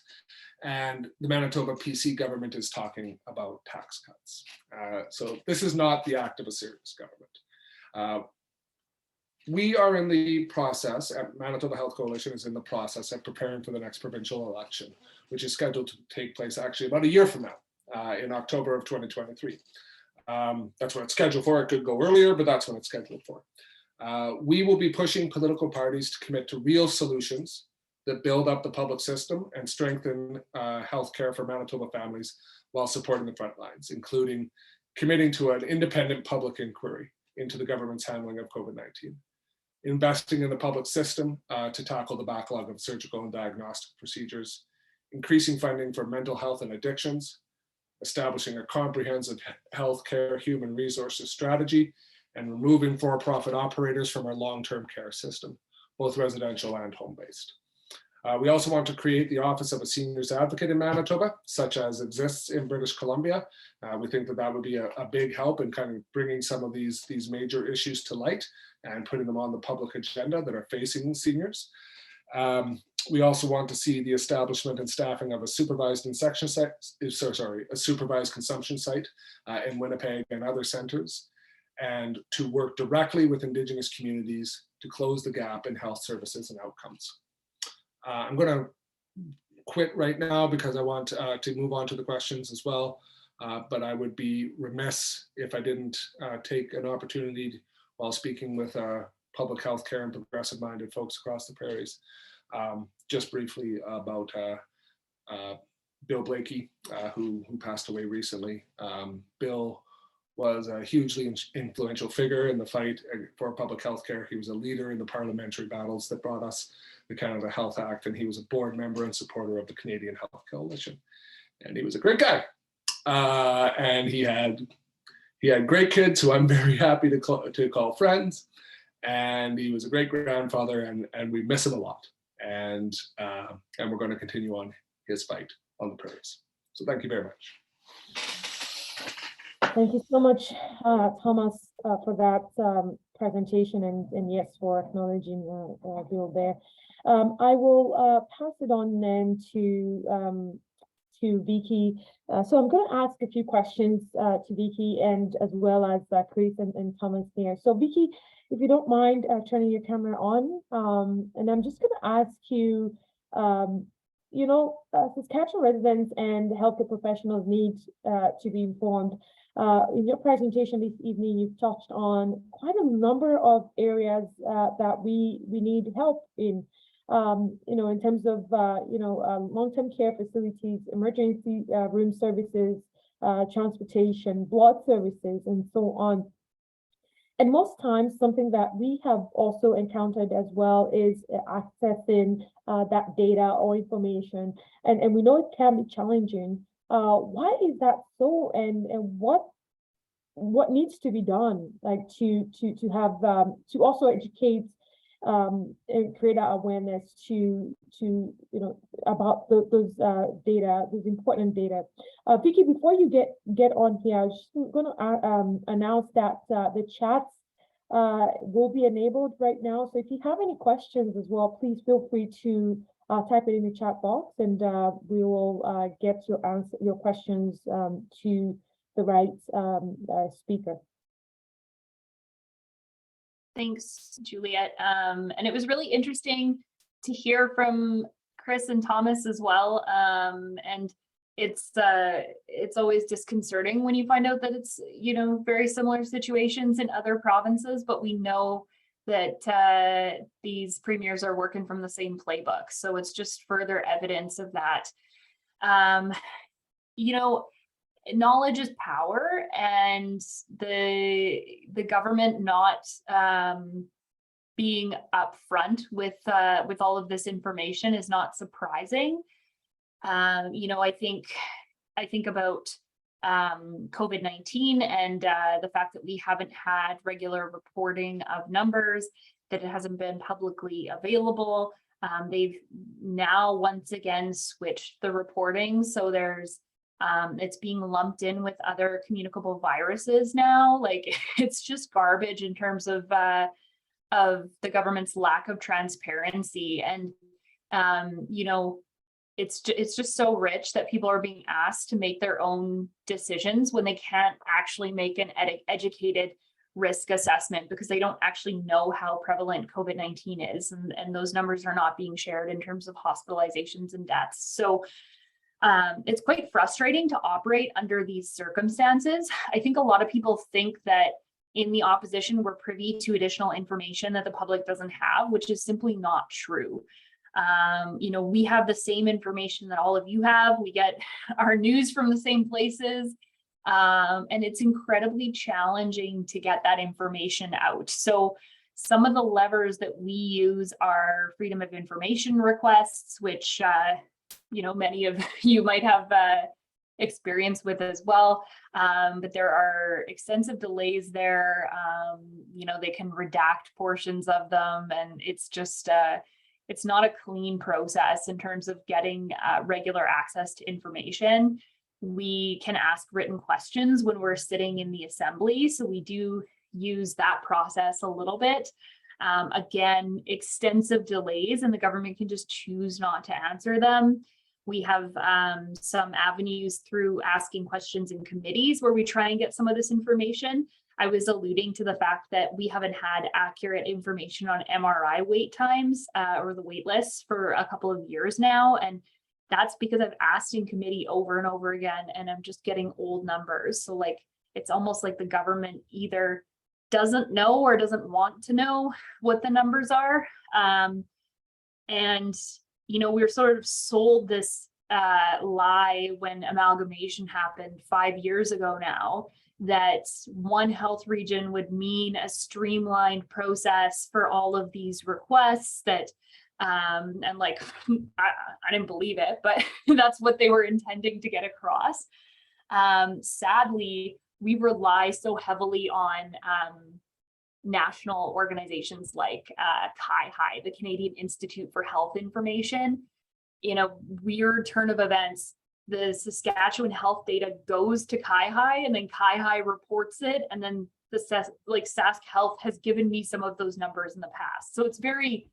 And the Manitoba PC government is talking about tax cuts. So this is not the act of a serious government. We are in the process, Manitoba Health Coalition is in the process of preparing for the next provincial election, which is scheduled to take place actually about a year from now, in October of 2023. That's what it's scheduled for. It could go earlier, but that's when it's scheduled for. We will be pushing political parties to commit to real solutions that build up the public system and strengthen healthcare for Manitoba families while supporting the front lines, including committing to an independent public inquiry into the government's handling of COVID-19, investing in the public system to tackle the backlog of surgical and diagnostic procedures, increasing funding for mental health and addictions, establishing a comprehensive healthcare human resources strategy, and removing for-profit operators from our long-term care system, both residential and home-based. We also want to create the Office of a Seniors Advocate in Manitoba, such as exists in British Columbia. We think that that would be a big help in kind of bringing some of these major issues to light and putting them on the public agenda that are facing seniors. We also want to see the establishment and staffing of a supervised consumption site in Winnipeg and other centers, and to work directly with Indigenous communities to close the gap in health services and outcomes. I'm going to quit right now because I want to move on to the questions as well, but I would be remiss if I didn't take an opportunity while speaking with public health care and progressive minded folks across the prairies, just briefly about Bill Blakey, who passed away recently. Bill was a hugely influential figure in the fight for public health care. He was a leader in the parliamentary battles that brought us the Canada Health Act, and he was a board member and supporter of the Canadian Health Coalition. And he was a great guy. And he had great kids who I'm very happy to call friends. And he was a great grandfather, and we miss him a lot. And we're going to continue on his fight on the prairies. So thank you very much. Thank you so much, Thomas, for that presentation, and yes, for acknowledging Bill there. I will pass it on then to Vicki. So I'm going to ask a few questions to Vicki, and as well as Chris and Thomas there. So Vicki, if you don't mind turning your camera on, and I'm just going to ask you, Saskatchewan residents and healthcare professionals need to be informed. In your presentation this evening, you've touched on quite a number of areas that we need help in, in terms of, long-term care facilities, emergency room services, transportation, blood services, and so on. And most times, something that we have also encountered as well is accessing that data or information. And we know it can be challenging. Why is that so? And what needs to be done, like to have to also educate and create that awareness to about those data, those important data. Vicki, before you get on here, I was just going to announce that the chats will be enabled right now. So if you have any questions as well, please feel free to type it in the chat box, and we will get your questions to the right speaker. Thanks, Juliet. And it was really interesting to hear from Chris and Thomas as well. And it's always disconcerting when you find out that it's, very similar situations in other provinces, but we know that these premiers are working from the same playbook. So it's just further evidence of that. Knowledge is power, and the government not being upfront with all of this information is not surprising. I think about COVID-19 and the fact that we haven't had regular reporting of numbers, that it hasn't been publicly available. They've now once again switched the reporting, so there's it's being lumped in with other communicable viruses now. Like, it's just garbage in terms of the government's lack of transparency. And it's just so rich that people are being asked to make their own decisions when they can't actually make an educated risk assessment, because they don't actually know how prevalent COVID-19 is, and those numbers are not being shared in terms of hospitalizations and deaths. So it's quite frustrating to operate under these circumstances. I think a lot of people think that in the opposition, we're privy to additional information that the public doesn't have, which is simply not true. We have the same information that all of you have. We get our news from the same places, and it's incredibly challenging to get that information out. So some of the levers that we use are freedom of information requests, which many of you might have experience with as well, but there are extensive delays there. They can redact portions of them, and it's just it's not a clean process in terms of getting regular access to information. We can ask written questions when we're sitting in the assembly, so we do use that process a little bit. Again, extensive delays, and the government can just choose not to answer them. We have some avenues through asking questions in committees where we try and get some of this information. I was alluding to the fact that we haven't had accurate information on MRI wait times or the wait lists for a couple of years now. And that's because I've asked in committee over and over again, and I'm just getting old numbers. So like, it's almost like the government either doesn't know or doesn't want to know what the numbers are. And, you know, we were sort of sold this lie when amalgamation happened 5 years ago now, that one health region would mean a streamlined process for all of these requests that, and like, I didn't believe it, but that's what they were intending to get across. Sadly, we rely so heavily on national organizations like CIHI, the Canadian Institute for Health Information. In a weird turn of events, the Saskatchewan health data goes to CIHI, and then CIHI reports it, and then the Sask Health has given me some of those numbers in the past. So it's very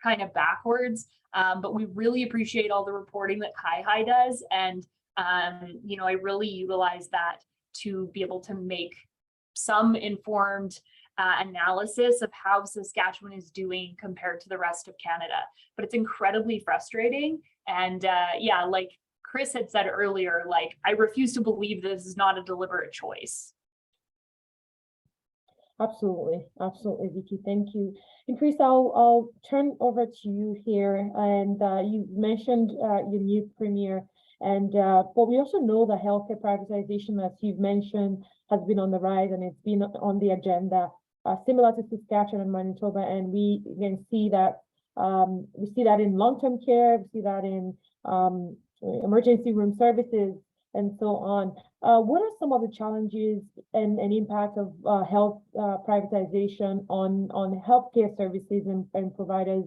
kind of backwards, but we really appreciate all the reporting that CIHI does, and you know, I really utilize that to be able to make some informed analysis of how Saskatchewan is doing compared to the rest of Canada. But it's incredibly frustrating. And yeah, like Chris had said earlier, like, I refuse to believe this is not a deliberate choice. Absolutely, absolutely, Vicki. Thank you. And Chris, I'll turn over to you here. And you mentioned your new premier. And but we also know that healthcare privatization, as you've mentioned, has been on the rise, and it's been on the agenda, similar to Saskatchewan and Manitoba. And we can see that in long-term care, we see that in emergency room services, and so on. What are some of the challenges and impact of health privatization on healthcare services and providers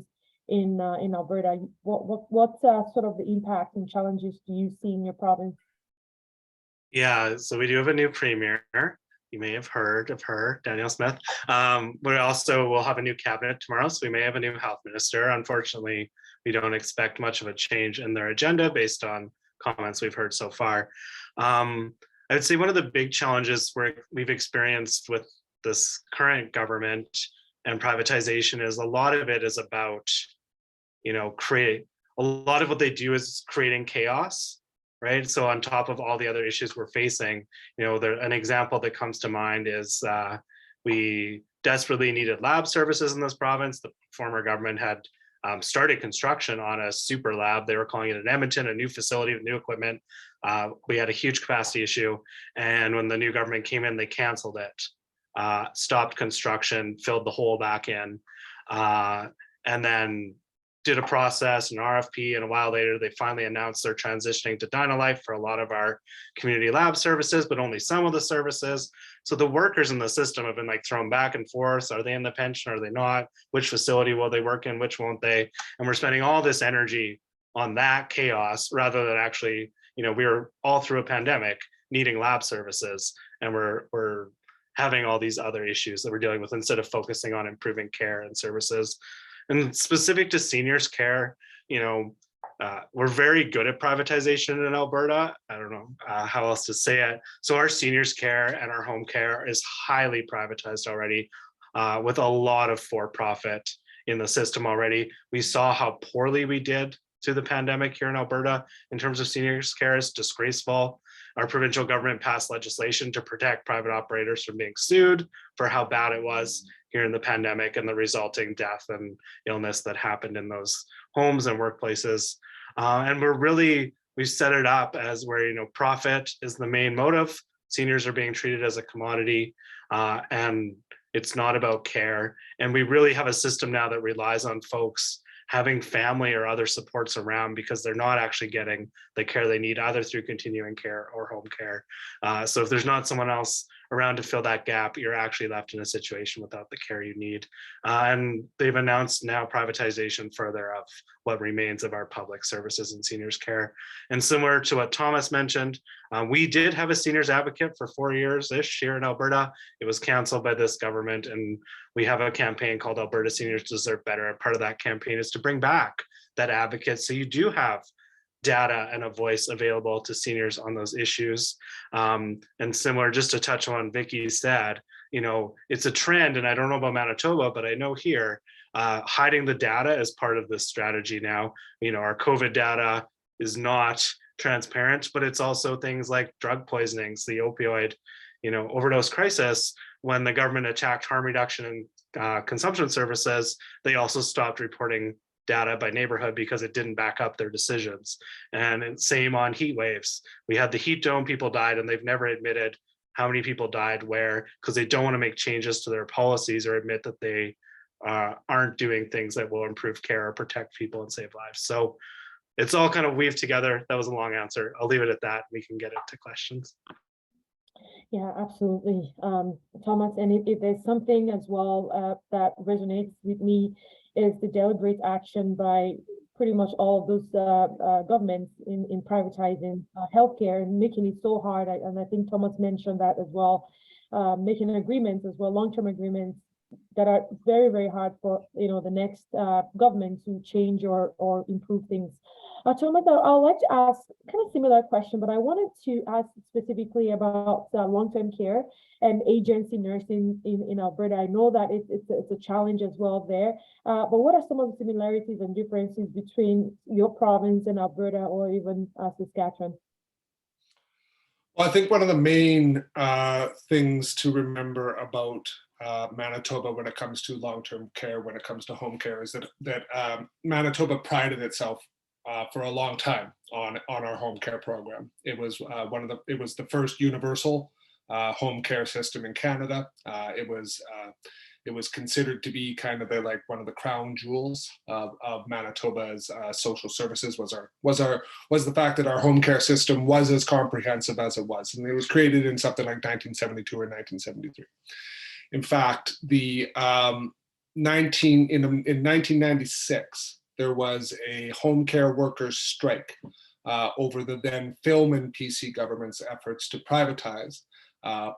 in Alberta? What's sort of the impact and challenges do you see in your province? Yeah, so we do have a new premier. You may have heard of her, Danielle Smith. We also will have a new cabinet tomorrow, so we may have a new health minister. Unfortunately, we don't expect much of a change in their agenda based on comments we've heard so far. I would say one of the big challenges we've experienced with this current government and privatization is a lot of it is about, you know, a lot of what they do is creating chaos, right? So on top of all the other issues we're facing, you know, an example that comes to mind is we desperately needed lab services in this province. The former government had started construction on a super lab. They were calling it in Edmonton, a new facility with new equipment. We had a huge capacity issue. And when the new government came in, they canceled it, stopped construction, filled the hole back in, and then did a process, an RFP, and a while later, they finally announced they're transitioning to DynaLife for a lot of our community lab services, but only some of the services. So the workers in the system have been like thrown back and forth. Are they in the pension? Are they not? Which facility will they work in? Which won't they? And we're spending all this energy on that chaos rather than actually, you know, we were all through a pandemic needing lab services, and we're having all these other issues that we're dealing with instead of focusing on improving care and services. And specific to seniors care, you know, we're very good at privatization in Alberta. I don't know how else to say it. So our seniors care and our home care is highly privatized already, with a lot of for-profit in the system already. We saw how poorly we did through the pandemic here in Alberta in terms of seniors care. Is disgraceful. Our provincial government passed legislation to protect private operators from being sued for how bad it was here in the pandemic and the resulting death and illness that happened in those homes and workplaces. And we've set it up as where, you know, profit is the main motive. Seniors are being treated as a commodity, and it's not about care. And we really have a system now that relies on folks having family or other supports around because they're not actually getting the care they need, either through continuing care or home care. So if there's not someone else around to fill that gap, you're actually left in a situation without the care you need. And they've announced now privatization further of what remains of our public services and seniors care. And similar to what Thomas mentioned, we did have a seniors advocate for 4 years-ish here in Alberta. It was canceled by this government, and we have a campaign called Alberta Seniors Deserve Better. And part of that campaign is to bring back that advocate, so you do have data and a voice available to seniors on those issues. And similar, just to touch on Vicki said, it's a trend, and I don't know about Manitoba, but I know here, hiding the data is part of this strategy now. Our COVID data is not transparent, but it's also things like drug poisonings, the opioid, overdose crisis. When the government attacked harm reduction and consumption services, they also stopped reporting data by neighborhood because it didn't back up their decisions. And same on heat waves. We had the heat dome, people died, and they've never admitted how many people died where, because they don't want to make changes to their policies or admit that they aren't doing things that will improve care or protect people and save lives. So it's all kind of weaved together. That was a long answer. I'll leave it at that. We can get into questions. Yeah, absolutely. Thomas, and if there's something as well that resonates with me, is the deliberate action by pretty much all of those governments in privatizing healthcare and making it so hard. And I think Thomas mentioned that as well, making agreements as well, long-term agreements that are very, very hard for the next government to change or improve things. Thomas, I'd like to ask kind of similar question, but I wanted to ask specifically about long-term care and agency nursing in Alberta. I know that it's a challenge as well there, but what are some of the similarities and differences between your province and Alberta, or even Saskatchewan? Well, I think one of the main things to remember about Manitoba when it comes to long-term care, when it comes to home care, is that Manitoba prided itself for a long time on our home care program. It was the first universal home care system in Canada. It was considered to be kind of one of the crown jewels of Manitoba's social services. Was the fact that our home care system was as comprehensive as it was, and it was created in something like 1972 or 1973. In fact, in 1996, there was a home care workers strike over the then Film and PC government's efforts to privatize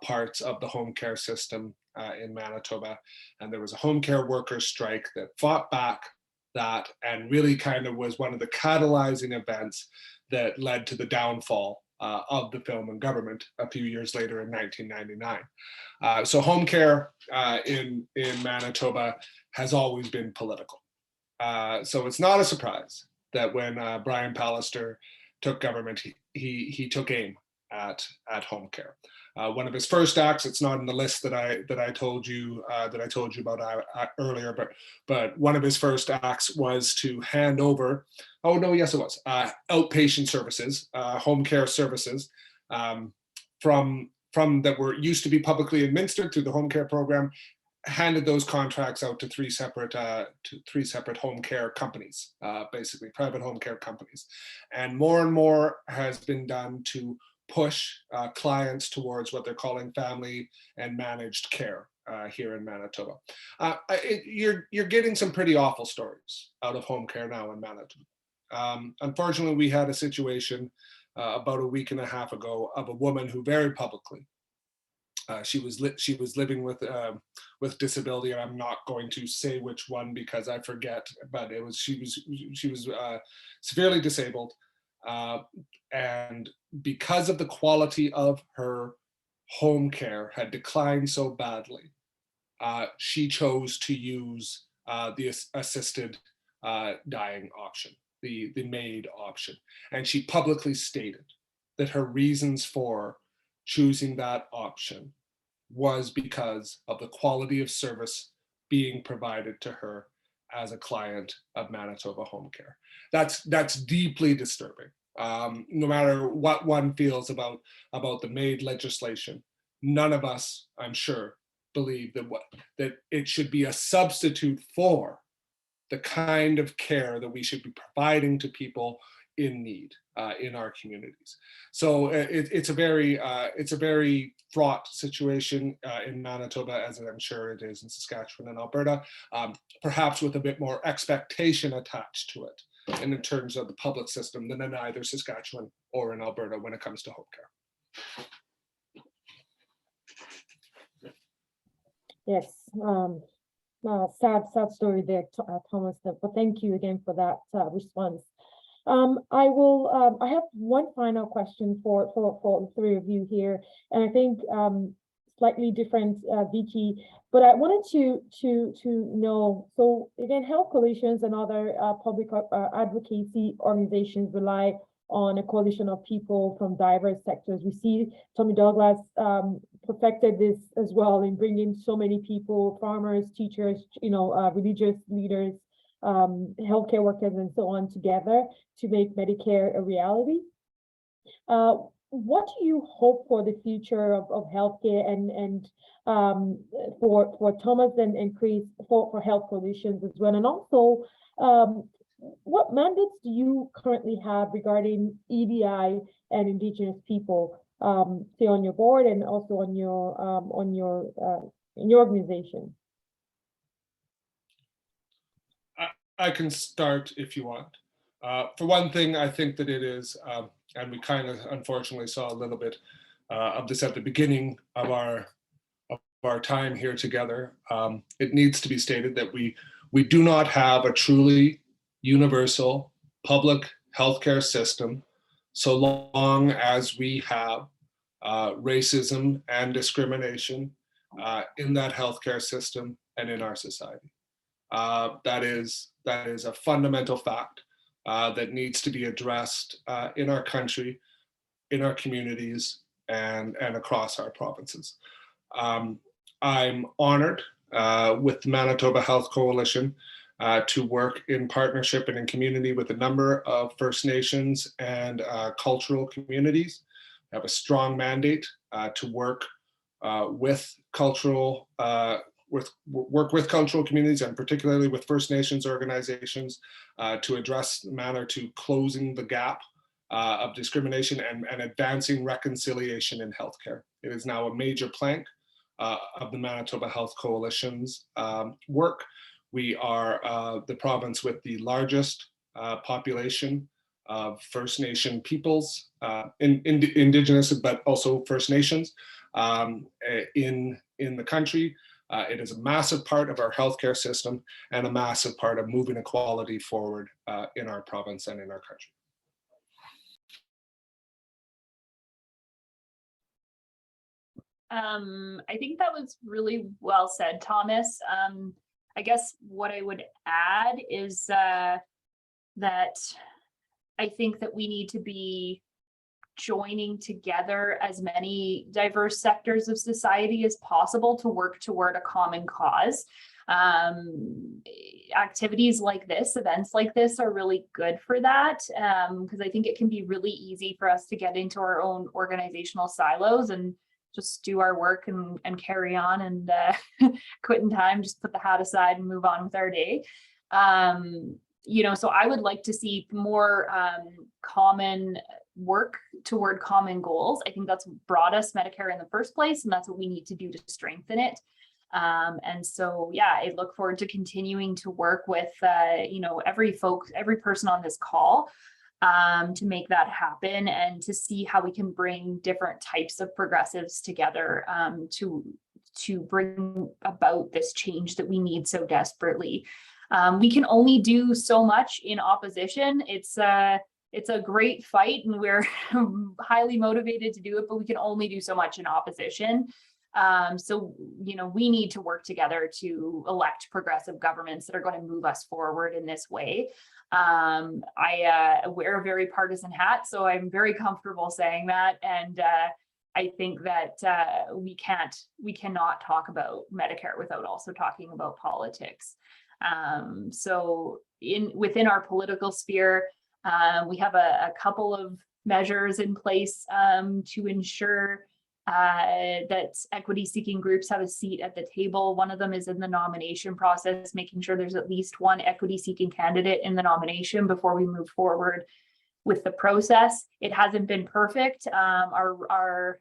parts of the home care system in Manitoba. And there was a home care workers strike that fought back that and really kind of was one of the catalyzing events that led to the downfall of the Film and government a few years later in 1999. So home care in Manitoba has always been political. So it's not a surprise that when Brian Pallister took government, he took aim at home care. One of his first acts, it's not in the list that I told you about earlier, but one of his first acts was to hand over. Oh no, yes it was outpatient services, home care services from that were used to be publicly administered through the home care program, handed those contracts out to three separate home care companies, basically private home care companies, and more has been done to push clients towards what they're calling family and managed care here in Manitoba. You're getting some pretty awful stories out of home care now in Manitoba. Unfortunately, we had a situation about a week and a half ago of a woman who very publicly she was living with disability, and I'm not going to say which one because I forget, but she was severely disabled, and because of the quality of her home care had declined so badly, she chose to use the assisted dying option, the MAID option, and she publicly stated that her reasons for choosing that option was because of the quality of service being provided to her as a client of Manitoba Home Care. That's deeply disturbing. No matter what one feels about the MAID legislation, none of us, I'm sure, believe that it should be a substitute for the kind of care that we should be providing to people in need in our communities. So it's a very fraught situation in Manitoba, as I'm sure it is in Saskatchewan and Alberta, perhaps with a bit more expectation attached to it, and in terms of the public system, than in either Saskatchewan or in Alberta when it comes to home care. Yes, sad story there, Thomas, but thank you again for that response. I have one final question for the three of you here, and I think slightly different, Vicki, but I wanted to know, so again, health coalitions and other public advocacy organizations rely on a coalition of people from diverse sectors. We see Tommy Douglas perfected this as well in bringing so many people, farmers, teachers, religious leaders, healthcare workers, and so on together to make Medicare a reality. What do you hope for the future of healthcare and for Thomas and Chris for health coalitions as well? And also, what mandates do you currently have regarding EDI and Indigenous people, say on your board and also on your in your organization? I can start if you want. For one thing, I think that it is, and we kind of unfortunately saw a little bit of this at the beginning of our time here together. It needs to be stated that we do not have a truly universal public healthcare system so long as we have racism and discrimination in that healthcare system and in our society. That is a fundamental fact that needs to be addressed in our country, in our communities, and across our provinces. I'm honored with the Manitoba Health Coalition to work in partnership and in community with a number of First Nations and cultural communities. We have a strong mandate to work with cultural communities, and particularly with First Nations organizations, to address the matter to closing the gap of discrimination and advancing reconciliation in healthcare. It is now a major plank of the Manitoba Health Coalition's work. We are the province with the largest population of First Nation peoples, Indigenous, but also First Nations in the country. It is a massive part of our healthcare system and a massive part of moving equality forward in our province and in our country. I think that was really well said, Thomas. I guess what I would add is that I think that we need to be joining together as many diverse sectors of society as possible to work toward a common cause. Activities like this, events like this are really good for that, because I think it can be really easy for us to get into our own organizational silos and just do our work and carry on and quit in time, just put the hat aside and move on with our day. So I would like to see more common work toward common goals. I think that's what brought us Medicare in the first place, and that's what we need to do to strengthen it. And so, yeah, I look forward to continuing to work with, every person on this call to make that happen and to see how we can bring different types of progressives together to bring about this change that we need so desperately. We can only do so much in opposition. It's a great fight and we're highly motivated to do it, but we can only do so much in opposition. So we need to work together to elect progressive governments that are going to move us forward in this way. I wear a very partisan hat, so I'm very comfortable saying that. And I think that we cannot talk about Medicare without also talking about politics. So within our political sphere, we have a couple of measures in place to ensure that equity-seeking groups have a seat at the table. One of them is in the nomination process, making sure there's at least one equity-seeking candidate in the nomination before we move forward with the process. It hasn't been perfect. Our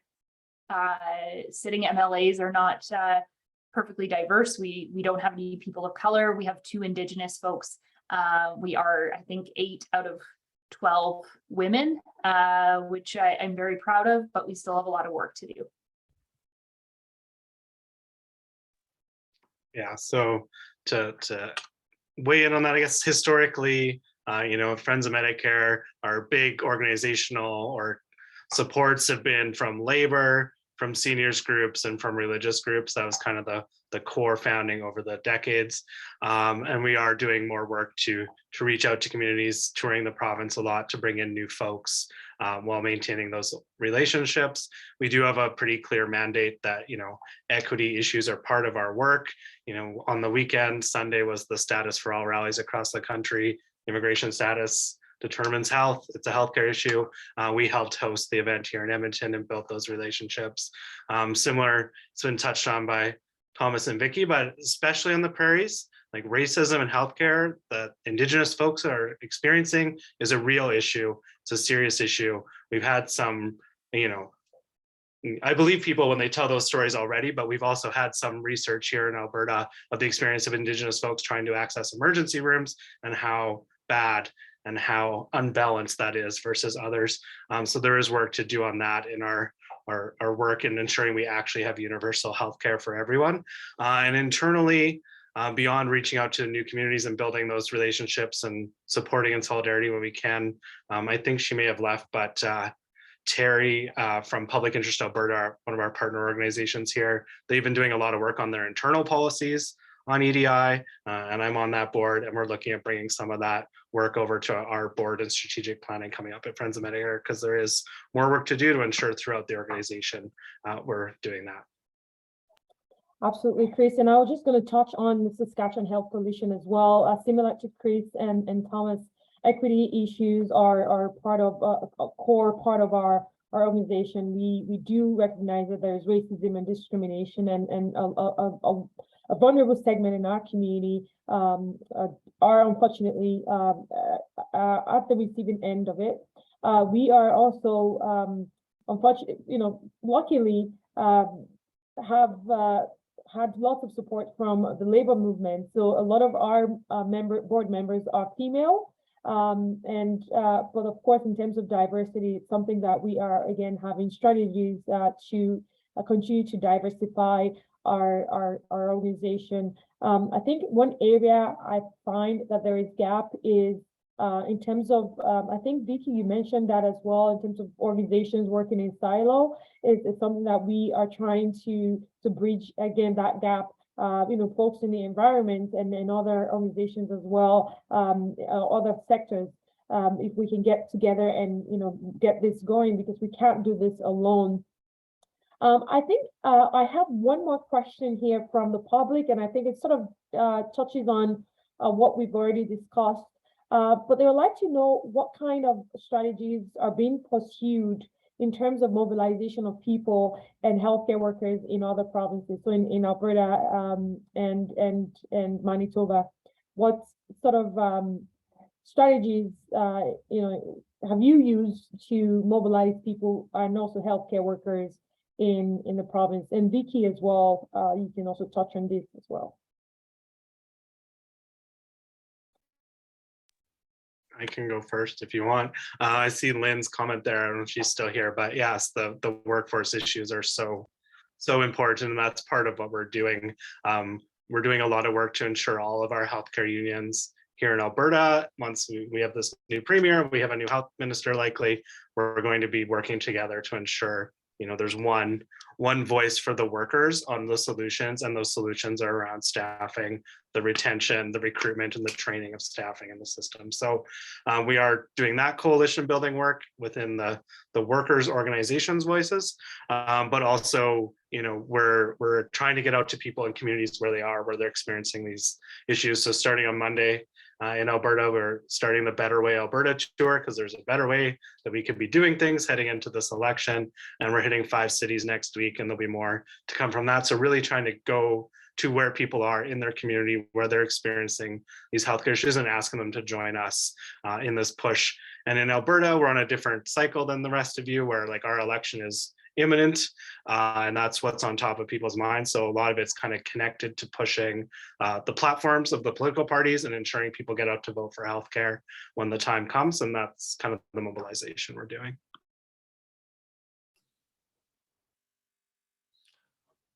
sitting MLAs are not perfectly diverse. We don't have any people of color. We have 2 Indigenous folks. We are, I think, 8 out of 12 women, which I'm very proud of, but we still have a lot of work to do. Yeah, so to weigh in on that, I guess historically, Friends of Medicare, our big organizational or supports have been from labor, from seniors groups, and from religious groups. That was kind of the core founding over the decades. And we are doing more work to reach out to communities, touring the province a lot to bring in new folks while maintaining those relationships. We do have a pretty clear mandate that, equity issues are part of our work. On the weekend, Sunday was the Status for All rallies across the country. Immigration status determines health. It's a healthcare issue. We helped host the event here in Edmonton and built those relationships. Similar, it's been touched on by Thomas and Vicki, but especially on the prairies, like racism and healthcare that Indigenous folks are experiencing is a real issue. It's a serious issue. We've had some, I believe people when they tell those stories already, but we've also had some research here in Alberta of the experience of Indigenous folks trying to access emergency rooms and how bad and how unbalanced that is versus others. So there is work to do on that in our work in ensuring we actually have universal healthcare for everyone. And internally, beyond reaching out to new communities and building those relationships and supporting in solidarity when we can, I think she may have left, but Terry from Public Interest Alberta, one of our partner organizations here, they've been doing a lot of work on their internal policies on EDI, and I'm on that board, and we're looking at bringing some of that work over to our board and strategic planning coming up at Friends of Medicare, because there is more work to do to ensure throughout the organization we're doing that. Absolutely, Chris. And I was just going to touch on the Saskatchewan Health Coalition as well. Similar to Chris and Thomas, equity issues are part of a core part of our organization. We do recognize that there's racism and discrimination, and a vulnerable segment in our community are unfortunately at the receiving end of it. We are also unfortunately, luckily have had lots of support from the labor movement. So a lot of our board members are female. But of course, in terms of diversity, it's something that we are again having strategies to continue to diversify our organization. I think one area I find that there is gap is in terms of, I think Vicki, you mentioned that as well, in terms of organizations working in silo, is something that we are trying to bridge again that gap. Folks in the environment and other organizations as well, other sectors, if we can get together and get this going, because we can't do this alone. I think I have one more question here from the public, and I think it sort of touches on what we've already discussed. But they would like to know what kind of strategies are being pursued in terms of mobilization of people and healthcare workers in other provinces. So in Alberta and Manitoba, what sort of strategies have you used to mobilize people and also healthcare workers in the province? And Vicki as well, you can also touch on this as well. I can go first if you want. I see Lynn's comment there. I don't know if she's still here, but yes, the workforce issues are so important, and that's part of what we're doing. We're doing a lot of work to ensure all of our healthcare unions here in Alberta, once we have this new premier, we have a new health minister likely, we're going to be working together to ensure there's one voice for the workers on the solutions, and those solutions are around staffing, the retention, the recruitment, and the training of staffing in the system. So we are doing that coalition building work within the workers' organizations' voices, but also we're trying to get out to people in communities where they're experiencing these issues. So starting on Monday, in Alberta, we're starting the Better Way Alberta tour, because there's a better way that we could be doing things heading into this election. And we're hitting 5 cities next week, and there'll be more to come from that. So really trying to go to where people are in their community, where they're experiencing these healthcare issues, and asking them to join us in this push. And in Alberta, we're on a different cycle than the rest of you, where like our election is imminent, and that's what's on top of people's minds. So a lot of it's kind of connected to pushing the platforms of the political parties and ensuring people get out to vote for healthcare when the time comes. And that's kind of the mobilization we're doing.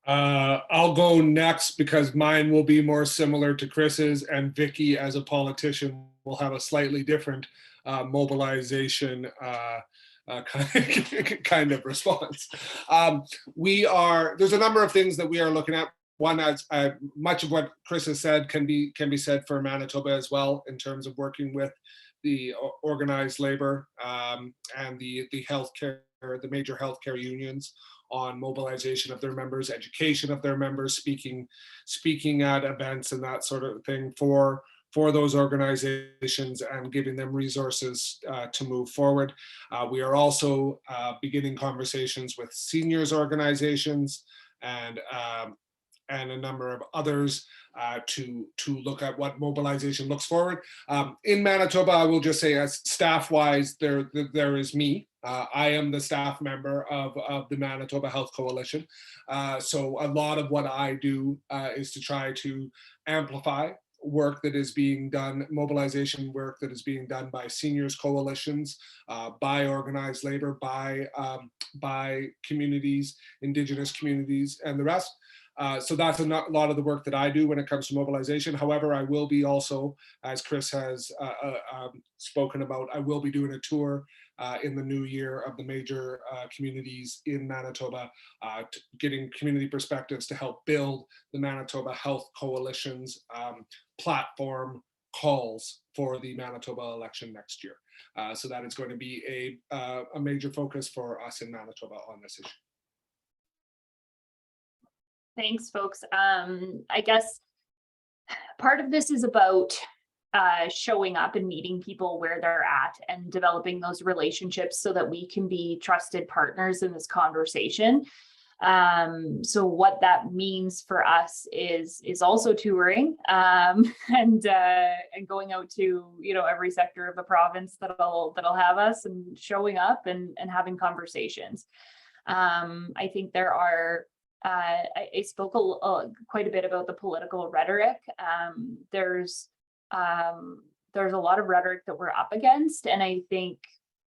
I'll go next because mine will be more similar to Chris's, and Vicki, as a politician, will have a slightly different mobilization kind of response. There's a number of things that we are looking at. One, as much of what Chris has said can be said for Manitoba as well, in terms of working with the organized labor and the healthcare, the major healthcare unions on mobilization of their members, education of their members, speaking at events and that sort of thing for those organizations, and giving them resources to move forward. We are also beginning conversations with seniors organizations and a number of others to look at what mobilization looks forward. In Manitoba, I will just say, as staff-wise, there is me. I am the staff member of the Manitoba Health Coalition. So a lot of what I do is to try to amplify work that is being done, mobilization work that is being done by seniors coalitions, by organized labor, by communities, Indigenous communities, and the rest. So that's a lot of the work that I do when it comes to mobilization. However, I will be also, as Chris has spoken about, I will be doing a tour in the new year of the major communities in Manitoba, getting community perspectives to help build the Manitoba Health Coalition's platform calls for the Manitoba election next year. So that is going to be a major focus for us in Manitoba on this issue. Thanks, folks. I guess part of this is about showing up and meeting people where they're at and developing those relationships so that we can be trusted partners in this conversation. So what that means for us is also touring and going out to, you know, every sector of the province that'll have us, and showing up and having conversations. I think there are I spoke quite a bit about the political rhetoric. There's a lot of rhetoric that we're up against, and I think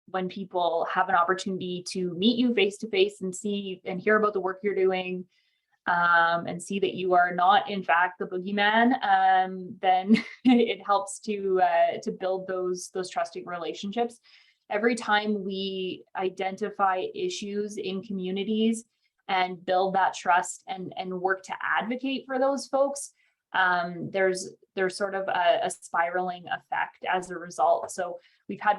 when people have an opportunity to meet you face to face and see and hear about the work you're doing, and see that you are not in fact the boogeyman, then it helps to build those trusting relationships. Every time we identify issues in communities and build that trust and work to advocate for those folks, there's sort of a spiraling effect as a result. So we've had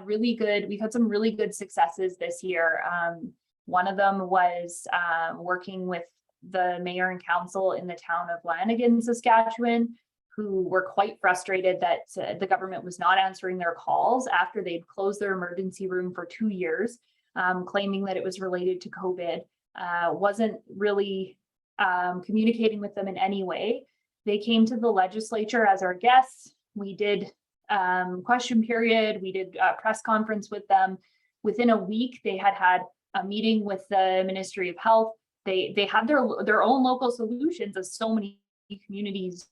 some really good successes this year. One of them was working with the mayor and council in the town of Lanigan, Saskatchewan, who were quite frustrated that the government was not answering their calls after they'd closed their emergency room for 2 years, claiming that it was related to COVID. Wasn't really communicating with them in any way. They came to the legislature as our guests. We did question period. We did a press conference with them. Within a week, they had a meeting with the Ministry of Health. They had their own local solutions, as so many communities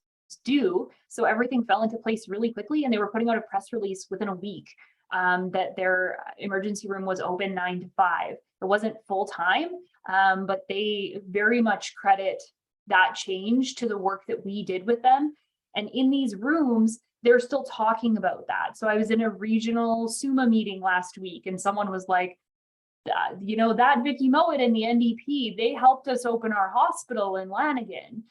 do. So everything fell into place really quickly, and they were putting out a press release within a week that their emergency room was open 9 to 5. It wasn't full time, but they very much credit that change to the work that we did with them. And in these rooms, they're still talking about that. So I was in a regional SUMA meeting last week, and someone was like, you know, that Vicki Mowat and the NDP, they helped us open our hospital in Lanigan.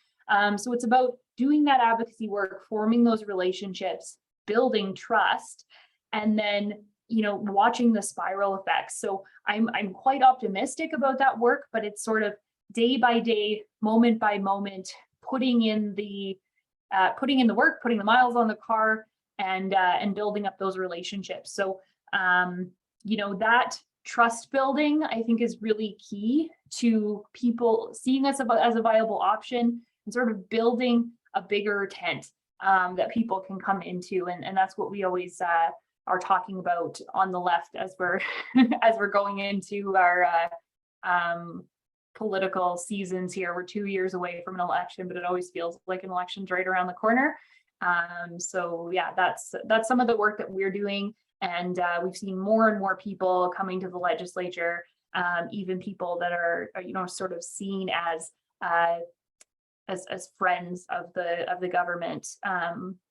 So it's about doing that advocacy work, forming those relationships, building trust, and then, you know, watching the spiral effects. So I'm quite optimistic about that work, but it's sort of day by day, moment by moment, putting in the work, putting the miles on the car, and building up those relationships. So you know, that trust building, I think, is really key to people seeing us as a viable option, and sort of building a bigger tent that people can come into. And that's what we always are talking about on the left as we're as we're going into our political seasons here. We're 2 years away from an election, but it always feels like an election's right around the corner. So yeah, that's some of the work that we're doing. And we've seen more and more people coming to the legislature, even people that are, you know, sort of seen as friends of the government,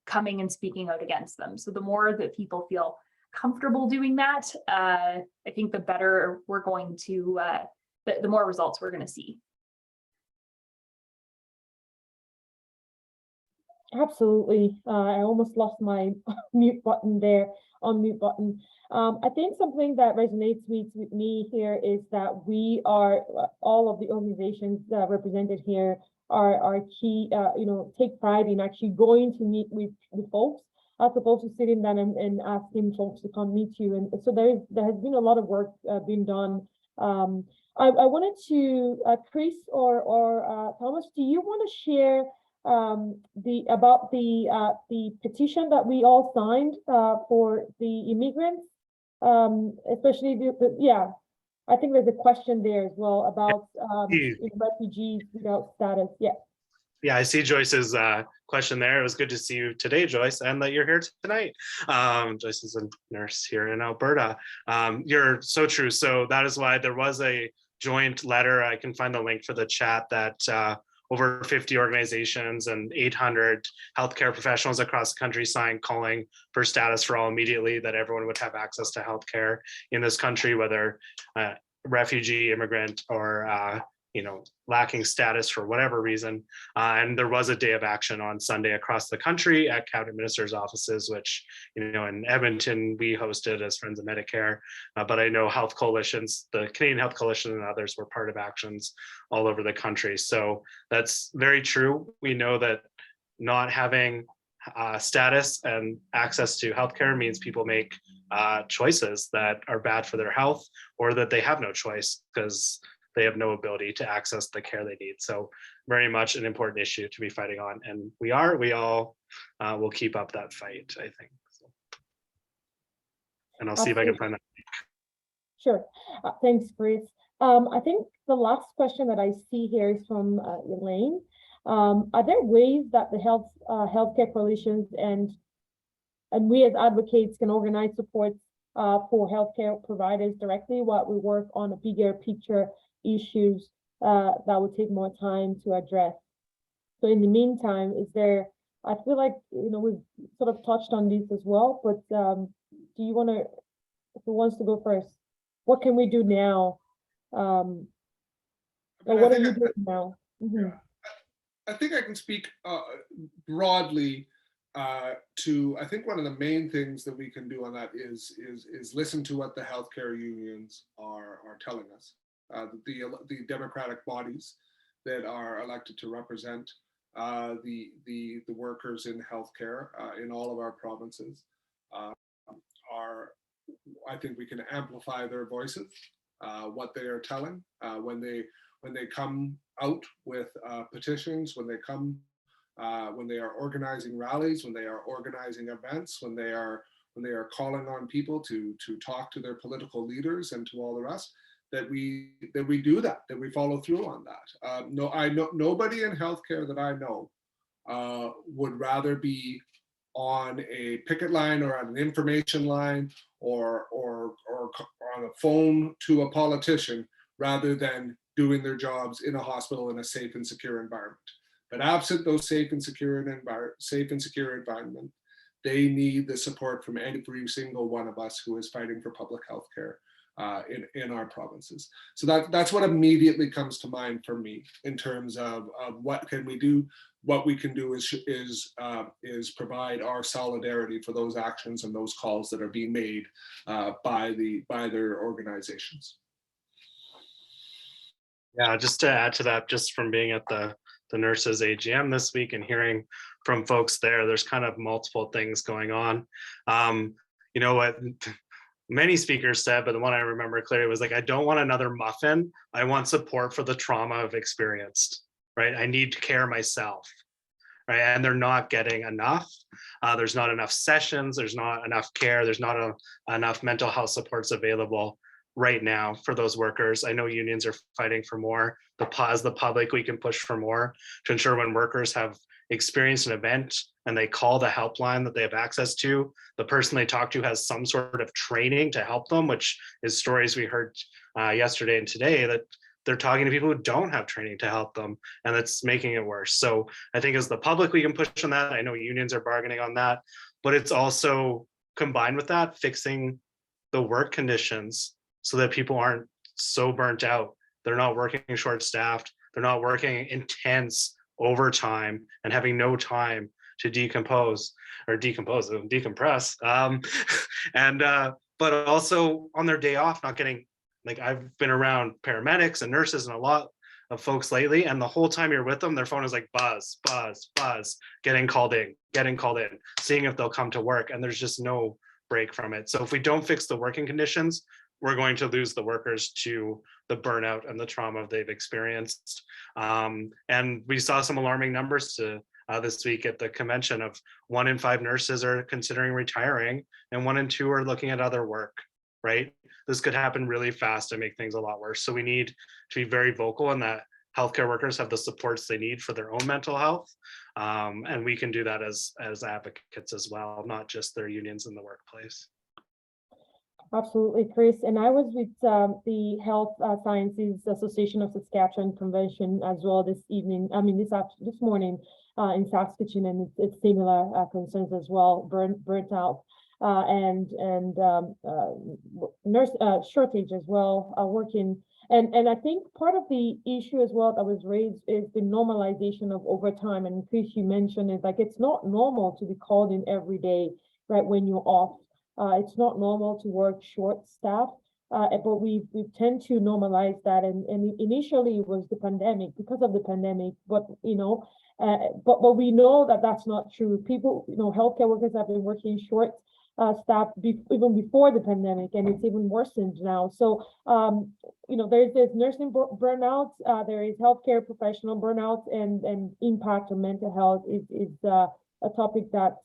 coming and speaking out against them. So the more that people feel comfortable doing that, I think the better we're going to, the more results we're going to see. Absolutely. I almost lost my mute button there, unmute button. I think something that resonates with me here is that we are, all of the organizations represented here are key, you know, take pride in actually going to meet with the folks, as opposed to sitting down and asking folks to come meet you. And so there has been a lot of work being done. I wanted to, Chris or Thomas, do you want to share about the petition that we all signed for the immigrants, especially yeah, I think there's a question there as well about refugees without status. Yeah, I see Joyce's question there. It was good to see you today, Joyce, and that you're here tonight. Joyce is a nurse here in Alberta. You're so true. So that is why there was a joint letter. I can find the link for the chat that over 50 organizations and 800 healthcare professionals across the country signed, calling for status for all immediately, that everyone would have access to healthcare in this country, whether refugee, immigrant, or you know, lacking status for whatever reason. And there was a day of action on Sunday across the country at cabinet ministers' offices, which, you know, in Edmonton, we hosted as Friends of Medicare. But I know health coalitions, the Canadian Health Coalition and others were part of actions all over the country. So that's very true. We know that not having status and access to healthcare means people make choices that are bad for their health, or that they have no choice because they have no ability to access the care they need. So very much an important issue to be fighting on. And we all will keep up that fight, I think. So, and I'll see if I can find that. Sure. Thanks, Chris. I think the last question that I see here is from Elaine. Are there ways that the healthcare coalitions and we as advocates can organize support for healthcare providers directly while we work on a bigger picture issues that would take more time to address? So in the meantime, I feel like, you know, we've sort of touched on this as well, but do you want to, who wants to go first? What can we do now? Or what are you doing now? Mm-hmm. I think I can speak broadly to, I think one of the main things that we can do on that is listen to what the healthcare unions are telling us. The democratic bodies that are elected to represent the workers in healthcare in all of our provinces I think we can amplify their voices, what they are telling when they come out with petitions, when they are organizing rallies, when they are organizing events, when they are calling on people to talk to their political leaders and to all the rest. That we do that we follow through on that. Nobody in healthcare that I know would rather be on a picket line or on an information line or on a phone to a politician rather than doing their jobs in a hospital in a safe and secure environment. But absent those safe and secure environment, they need the support from every single one of us who is fighting for public health care in our provinces. So that's what immediately comes to mind for me in terms of what can we do. What we can do is provide our solidarity for those actions and those calls that are being made by their organizations. Yeah, just to add to that, just from being at the nurses AGM this week and hearing from folks there's kind of multiple things going on. You know what many speakers said, but the one I remember clearly was like, I don't want another muffin. I want support for the trauma I've experienced. right? I need care myself, right? And they're not getting enough. There's not enough sessions. There's not enough care. There's not enough mental health supports available right now for those workers. I know unions are fighting for more. As the public, we can push for more to ensure when workers have experienced an event and they call the helpline that they have access to, the person they talk to has some sort of training to help them, which is stories we heard yesterday and today, that they're talking to people who don't have training to help them, and that's making it worse. So I think as the public, we can push on that. I know unions are bargaining on that, but it's also combined with that, fixing the work conditions so that people aren't so burnt out. They're not working short-staffed. They're not working intense overtime and having no time to decompress. But also on their day off, not getting, like, I've been around paramedics and nurses and a lot of folks lately, and the whole time you're with them, their phone is like buzz, buzz, buzz, getting called in, seeing if they'll come to work, and there's just no break from it. So if we don't fix the working conditions, we're going to lose the workers to the burnout and the trauma they've experienced. And we saw some alarming numbers this week at the convention of 1 in 5 nurses are considering retiring and 1 in 2 are looking at other work, right? This could happen really fast and make things a lot worse. So we need to be very vocal in that healthcare workers have the supports they need for their own mental health. And we can do that as advocates as well, not just their unions in the workplace. Absolutely, Chris. And I was with the Health Sciences Association of Saskatchewan convention as well this evening. I mean, this morning in Saskatchewan, and it's similar concerns as well, burnt out and nurse shortage as well, working. And I think part of the issue as well that was raised is the normalization of overtime. And Chris, you mentioned it, like, it's not normal to be called in every day, right, when you're off. It's not normal to work short staff, but we tend to normalize that. And initially it was the pandemic, because of the pandemic, but but we know that that's not true. People, healthcare workers have been working short staff even before the pandemic, and it's even worsened now. So there's nursing burnout, there is healthcare professional burnout, and impact on mental health is a topic that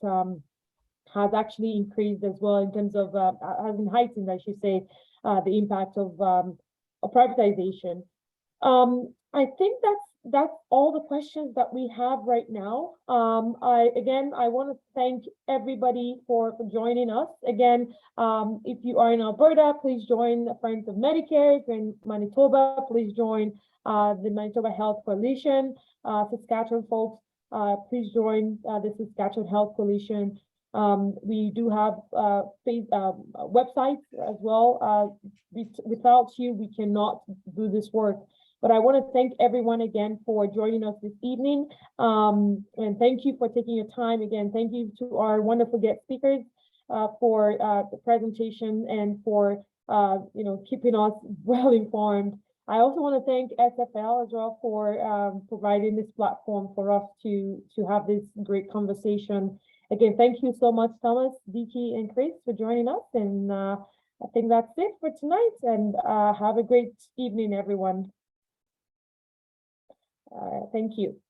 has actually increased as well in terms of has been heightened, I should say, the impact of privatization. I think that's all the questions that we have right now. I want to thank everybody for joining us. Again, if you are in Alberta, please join the Friends of Medicare. If you're in Manitoba, please join the Manitoba Health Coalition. Saskatchewan folks, please join the Saskatchewan Health Coalition. We do have websites as well. Without you, we cannot do this work. But I want to thank everyone again for joining us this evening. And thank you for taking your time. Again, thank you to our wonderful guest speakers for the presentation and for keeping us well informed. I also want to thank SFL as well for providing this platform for us to have this great conversation. Again, thank you so much, Thomas, Vicki, and Chris for joining us. And I think that's it for tonight. And have a great evening, everyone. Thank you.